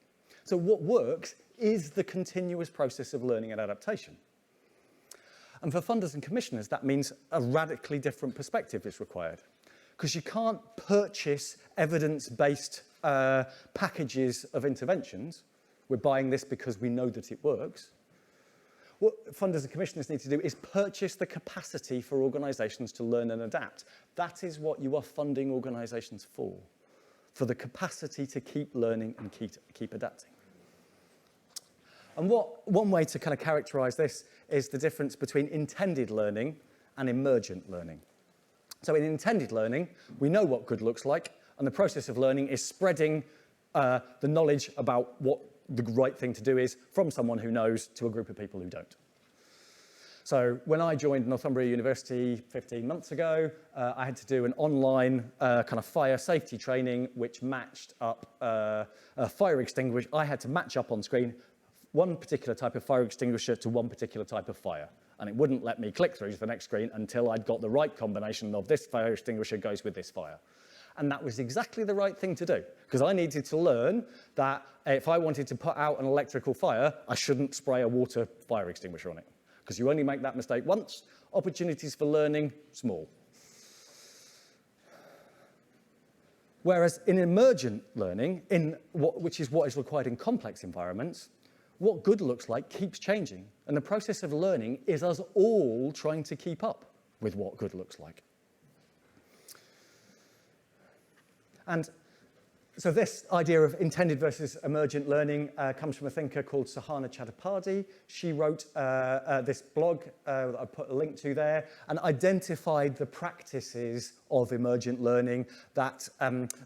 So what works is the continuous process of learning and adaptation. And for funders and commissioners, that means a radically different perspective is required. Because you can't purchase evidence-based packages of interventions. We're buying this because we know that it works. What funders and commissioners need to do is purchase the capacity for organisations to learn and adapt. That is what you are funding organisations for the capacity to keep learning and keep adapting. And one way to kind of characterise this is the difference between intended learning and emergent learning. So in intended learning, we know what good looks like, and the process of learning is spreading the knowledge about what the right thing to do is from someone who knows to a group of people who don't. So when I joined Northumbria University 15 months ago, I had to do an online kind of fire safety training which matched up a fire extinguisher. I had to match up on screen one particular type of fire extinguisher to one particular type of fire. And it wouldn't let me click through to the next screen until I'd got the right combination of this fire extinguisher goes with this fire. And that was exactly the right thing to do, because I needed to learn that if I wanted to put out an electrical fire, I shouldn't spray a water fire extinguisher on it, because you only make that mistake once. Opportunities for learning, small. Whereas in emergent learning, which is what is required in complex environments, what good looks like keeps changing. And the process of learning is us all trying to keep up with what good looks like. And So this idea of intended versus emergent learning comes from a thinker called Sahana Chattopadhyay. She wrote this blog that I put a link to there and identified the practices of emergent learning that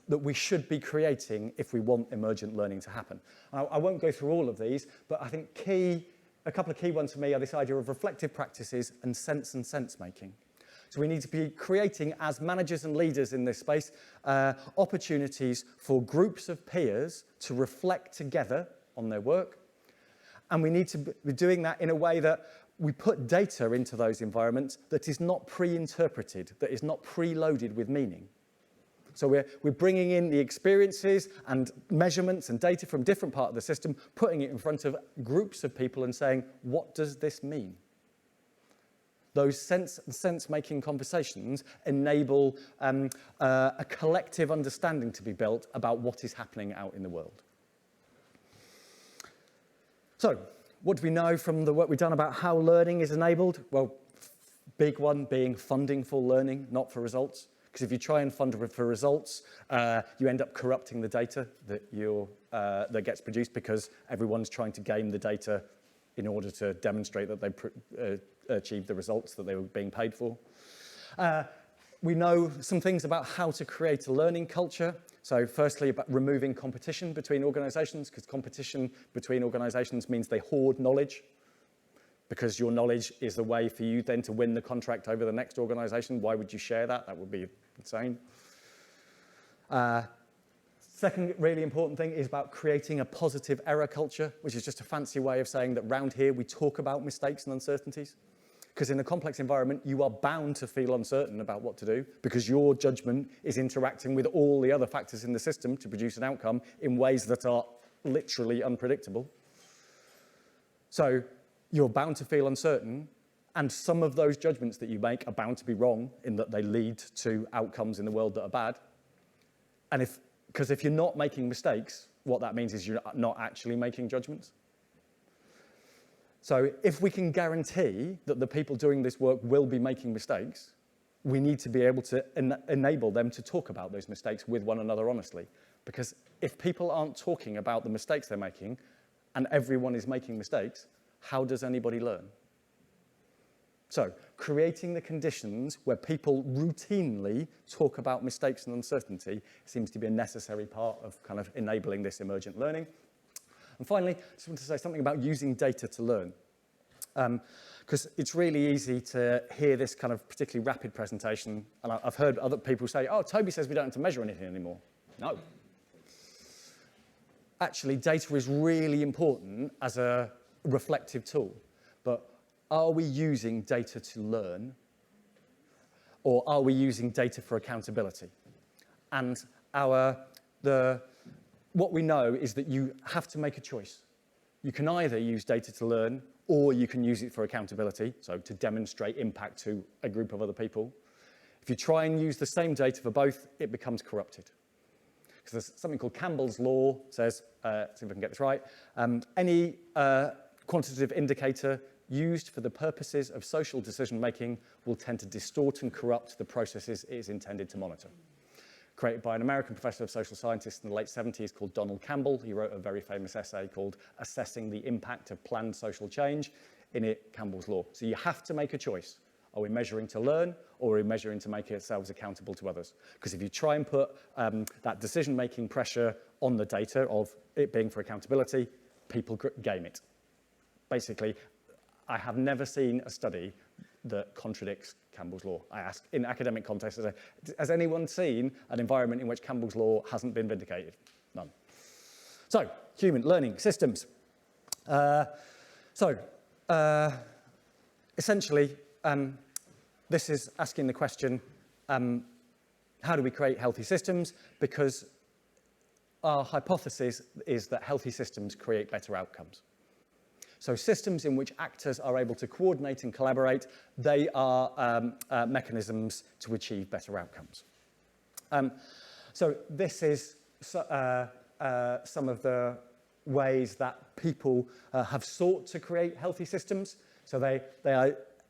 we should be creating if we want emergent learning to happen. I won't go through all of these, but I think a couple of key ones for me are this idea of reflective practices and sense making. So we need to be creating, as managers and leaders in this space, opportunities for groups of peers to reflect together on their work. And we need to be doing that in a way that we put data into those environments that is not pre-interpreted, that is not preloaded with meaning. So we're bringing in the experiences and measurements and data from different parts of the system, putting it in front of groups of people and saying, what does this mean? Those sense-making conversations enable a collective understanding to be built about what is happening out in the world. So, what do we know from the work we've done about how learning is enabled? Well, big one being funding for learning, not for results. Because if you try and fund for results, you end up corrupting the data that gets produced because everyone's trying to game the data in order to demonstrate that they achieved the results that they were being paid for. We know some things about how to create a learning culture. So firstly, about removing competition between organisations, because competition between organisations means they hoard knowledge, because your knowledge is the way for you then to win the contract over the next organisation. Why would you share that? That would be insane. Second really important thing is about creating a positive error culture, which is just a fancy way of saying that round here we talk about mistakes and uncertainties. Because in a complex environment, you are bound to feel uncertain about what to do because your judgment is interacting with all the other factors in the system to produce an outcome in ways that are literally unpredictable. So you're bound to feel uncertain, and some of those judgments that you make are bound to be wrong in that they lead to outcomes in the world that are bad. And because if you're not making mistakes, what that means is you're not actually making judgments. So if we can guarantee that the people doing this work will be making mistakes, we need to be able to enable them to talk about those mistakes with one another honestly. Because if people aren't talking about the mistakes they're making and everyone is making mistakes, how does anybody learn? So creating the conditions where people routinely talk about mistakes and uncertainty seems to be a necessary part of kind of enabling this emergent learning. And finally, I just want to say something about using data to learn. Because it's really easy to hear this kind of particularly rapid presentation, and I've heard other people say, oh, Toby says we don't have to measure anything anymore. No. Actually, data is really important as a reflective tool, but are we using data to learn, or are we using data for accountability? And what we know is that you have to make a choice. You can either use data to learn, or you can use it for accountability, so to demonstrate impact to a group of other people. If you try and use the same data for both, it becomes corrupted. Because there's something called Campbell's law, says, see if I can get this right, any quantitative indicator used for the purposes of social decision-making will tend to distort and corrupt the processes it is intended to monitor. Created by an American professor of social scientists in the late 70s called Donald Campbell. He wrote a very famous essay called Assessing the Impact of Planned Social Change, in it, Campbell's Law. So you have to make a choice. Are we measuring to learn, or are we measuring to make ourselves accountable to others? Because if you try and put that decision-making pressure on the data of it being for accountability, people game it. Basically, I have never seen a study that contradicts Campbell's Law. I ask, in academic contexts, has anyone seen an environment in which Campbell's Law hasn't been vindicated? None. So, human learning systems. Essentially, this is asking the question, how do we create healthy systems? Because our hypothesis is that healthy systems create better outcomes. So systems in which actors are able to coordinate and collaborate, they are mechanisms to achieve better outcomes. So this is some of the ways that people have sought to create healthy systems. So they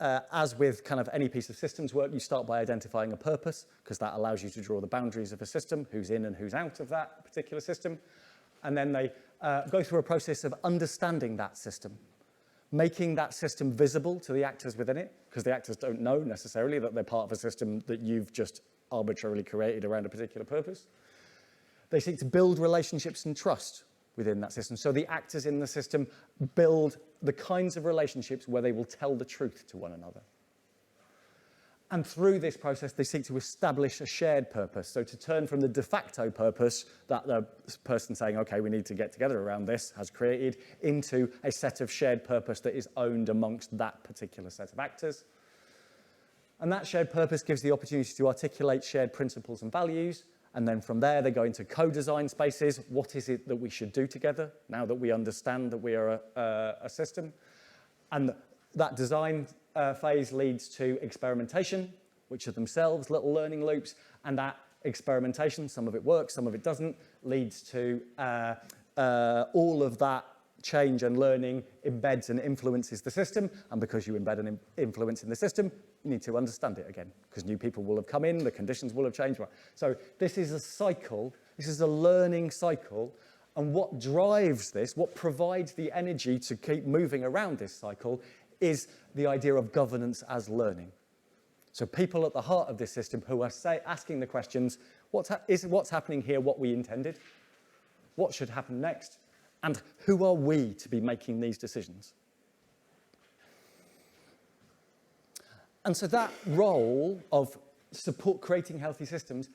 as with kind of any piece of systems work, you start by identifying a purpose, because that allows you to draw the boundaries of a system, who's in and who's out of that particular system. And then they go through a process of understanding that system, making that system visible to the actors within it, because the actors don't know necessarily that they're part of a system that you've just arbitrarily created around a particular purpose. They seek to build relationships and trust within that system. So the actors in the system build the kinds of relationships where they will tell the truth to one another. And through this process, they seek to establish a shared purpose. So to turn from the de facto purpose that the person saying, okay, we need to get together around this has created, into a set of shared purpose that is owned amongst that particular set of actors. And that shared purpose gives the opportunity to articulate shared principles and values. And then from there, they go into co-design spaces. What is it that we should do together now that we understand that we are a system? And that design phase leads to experimentation, which are themselves little learning loops. And that experimentation, some of it works, some of it doesn't, leads to all of that change and learning embeds and influences the system. And because you embed an influence in the system, you need to understand it again, because new people will have come in, the conditions will have changed. So this is a cycle, this is a learning cycle, and what drives this, what provides the energy to keep moving around this cycle, is the idea of governance as learning. So people at the heart of this system who are asking the questions, what's happening here what we intended? What should happen next? And who are we to be making these decisions? And so that role of support creating healthy systems,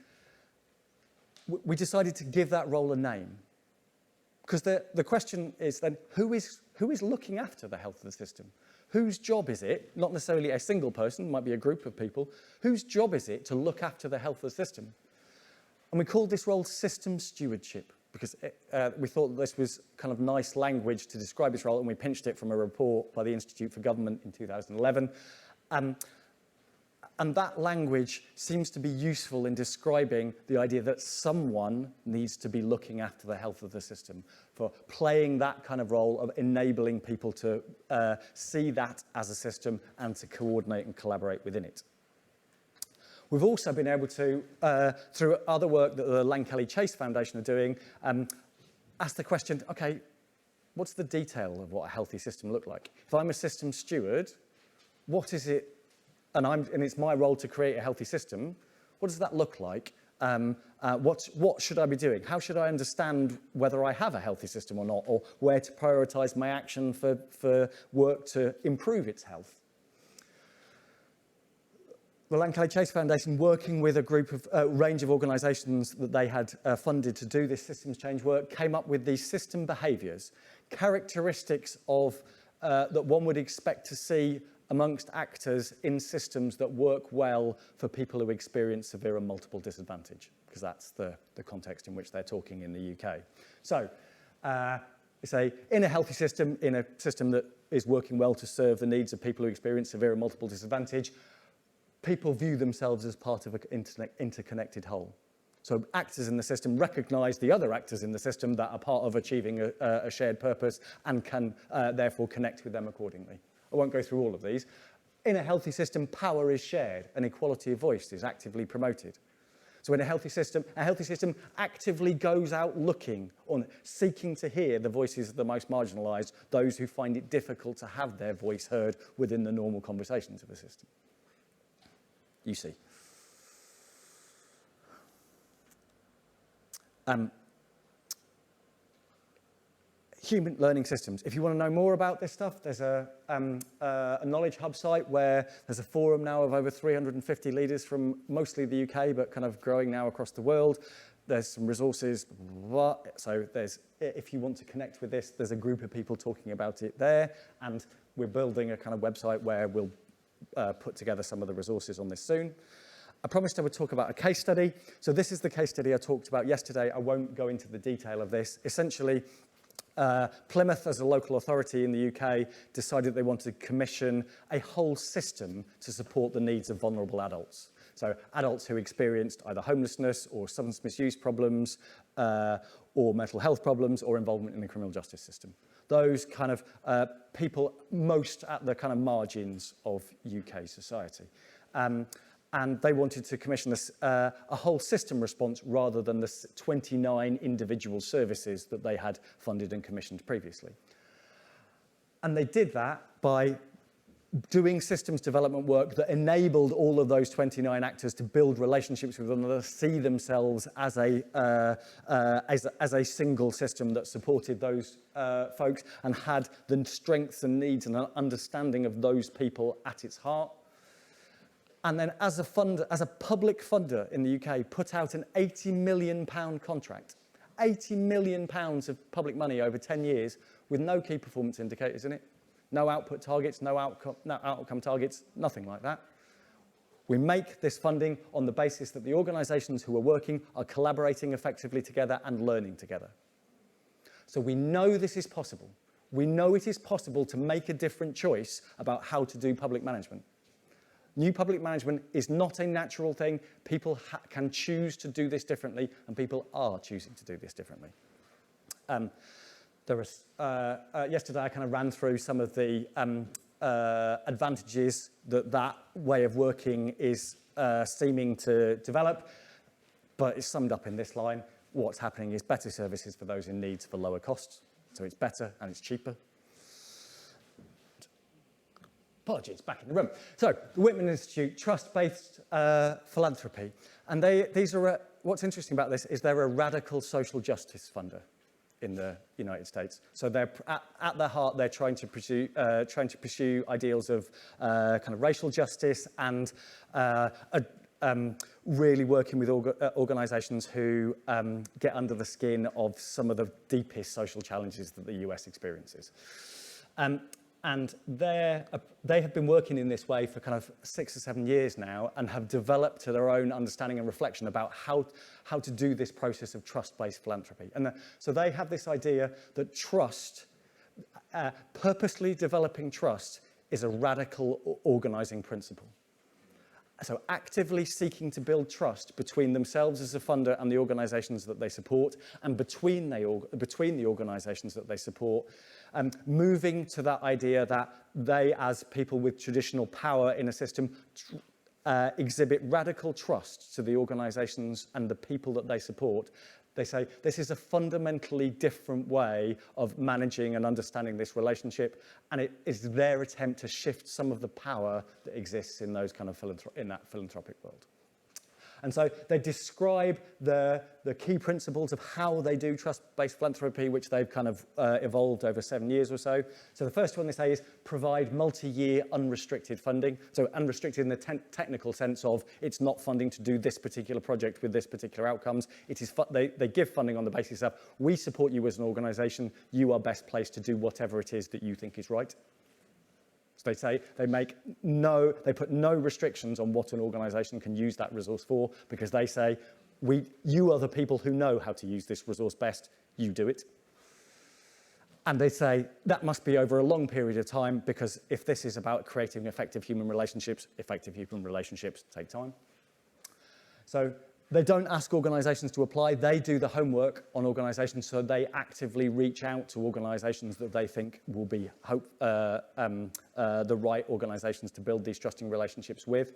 we decided to give that role a name. Because the question is then, who is looking after the health of the system? Whose job is it, not necessarily a single person, might be a group of people, whose job is it to look after the health of the system? And we called this role system stewardship, because we thought this was kind of nice language to describe this role, and we pinched it from a report by the Institute for Government in 2011. And that language seems to be useful in describing the idea that someone needs to be looking after the health of the system, for playing that kind of role of enabling people to see that as a system and to coordinate and collaborate within it. We've also been able to, through other work that the Lankelly Chase Foundation are doing, ask the question, okay, what's the detail of what a healthy system look like? If I'm a system steward, what is it? And it's my role to create a healthy system. What does that look like? What should I be doing? How should I understand whether I have a healthy system or not, or where to prioritize my action for work to improve its health? The Lankelly Chase Foundation, working with a range of organisations that they had funded to do this systems change work, came up with these system behaviours, characteristics of that one would expect to see amongst actors in systems that work well for people who experience severe and multiple disadvantage, because that's the context in which they're talking in the UK. So, in a healthy system, in a system that is working well to serve the needs of people who experience severe and multiple disadvantage, people view themselves as part of an interconnected whole. So actors in the system recognise the other actors in the system that are part of achieving a shared purpose and can therefore connect with them accordingly. I won't go through all of these. In a healthy system, power is shared and equality of voice is actively promoted. So in a healthy system actively goes out looking, on seeking to hear the voices of the most marginalised, those who find it difficult to have their voice heard within the normal conversations of the system. You see. Human learning systems. If you want to know more about this stuff, there's a Knowledge Hub site where there's a forum now of over 350 leaders from mostly the UK, but kind of growing now across the world. There's some resources. So if you want to connect with this, there's a group of people talking about it there, and we're building a kind of website where we'll put together some of the resources on this soon. I promised I would talk about a case study. So this is the case study I talked about yesterday. I won't go into the detail of this. Essentially, Plymouth, as a local authority in the UK, decided they wanted to commission a whole system to support the needs of vulnerable adults. So adults who experienced either homelessness or substance misuse problems or mental health problems or involvement in the criminal justice system. those kind of people most at the kind of margins of UK society. And they wanted to commission this, a whole system response rather than the 29 individual services that they had funded and commissioned previously. And they did that by doing systems development work that enabled all of those 29 actors to build relationships with one another, see themselves as a single system that supported those folks and had the strengths and needs and an understanding of those people at its heart. And then as a funder, as a public funder in the UK, put out an £80 million contract, £80 million of public money over 10 years with no key performance indicators in it, no output targets, no outcome targets, nothing like that. We make this funding on the basis that the organisations who are working are collaborating effectively together and learning together. So we know this is possible. We know it is possible to make a different choice about how to do public management. New public management is not a natural thing. People can choose to do this differently, and people are choosing to do this differently. Yesterday, I kind of ran through some of the advantages that way of working is seeming to develop, but it's summed up in this line. What's happening is better services for those in need for lower costs. So it's better and it's cheaper. Apologies, back in the room. So, the Whitman Institute, trust-based philanthropy. And these are, what's interesting about this is they're a radical social justice funder in the United States. So they're at their heart, they're trying to pursue ideals of kind of racial justice and really working with organisations who get under the skin of some of the deepest social challenges that the US experiences. And they have been working in this way for kind of 6 or 7 years now and have developed to their own understanding and reflection about how to do this process of trust-based philanthropy. And so they have this idea that trust, purposely developing trust, is a radical organising principle. So actively seeking to build trust between themselves as a funder and the organisations that they support, and between the organisations that they support, moving to that idea that they, as people with traditional power in a system, exhibit radical trust to the organisations and the people that they support. They say this is a fundamentally different way of managing and understanding this relationship, and it is their attempt to shift some of the power that exists in those kind of that philanthropic world. And so they describe the key principles of how they do trust-based philanthropy, which they've kind of evolved over 7 years or so. So the first one they say is provide multi-year unrestricted funding. So unrestricted in the technical sense of it's not funding to do this particular project with this particular outcomes. It is they give funding on the basis of we support you as an organisation. You are best placed to do whatever it is that you think is right. So they say they put no restrictions on what an organisation can use that resource for, because they say, you are the people who know how to use this resource best, you do it. And they say that must be over a long period of time, because if this is about creating effective human relationships take time. So they don't ask organisations to apply, they do the homework on organisations, so they actively reach out to organisations that they think will be the right organisations to build these trusting relationships with.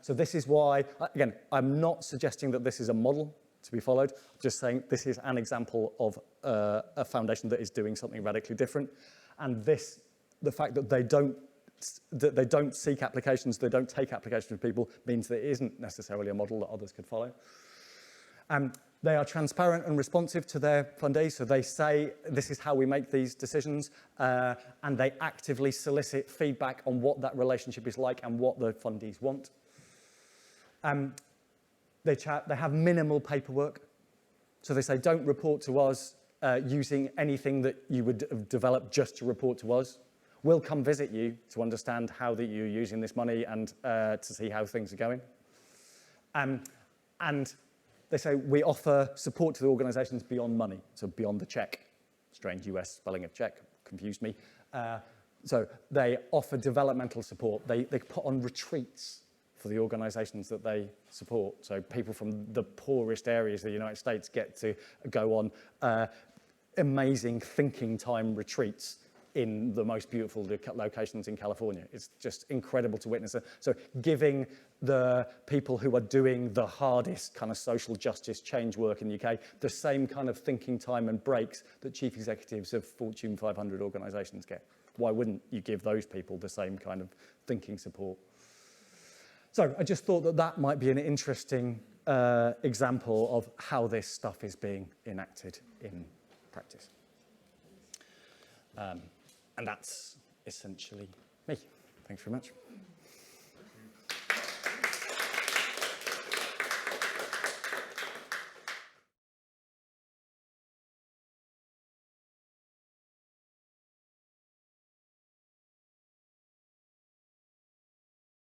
So this is why, again, I'm not suggesting that this is a model to be followed, just saying this is an example of a foundation that is doing something radically different. And the fact that they don't seek applications, they don't take applications from people, means that it isn't necessarily a model that others could follow. They are transparent and responsive to their fundees, so they say this is how we make these decisions, and they actively solicit feedback on what that relationship is like and what the fundees want. They have minimal paperwork, so they say don't report to us using anything that you would have developed just to report to us. We'll come visit you to understand how that you're using this money and to see how things are going. And they say we offer support to the organisations beyond money, so beyond the cheque. Strange US spelling of cheque, confused me. So they offer developmental support. They put on retreats for the organisations that they support. So people from the poorest areas of the United States get to go on amazing thinking time retreats in the most beautiful locations in California. It's just incredible to witness. So giving the people who are doing the hardest kind of social justice change work in the UK the same kind of thinking time and breaks that chief executives of Fortune 500 organisations get. Why wouldn't you give those people the same kind of thinking support? So I just thought that that might be an interesting example of how this stuff is being enacted in practice. And that's essentially me. Thanks very much.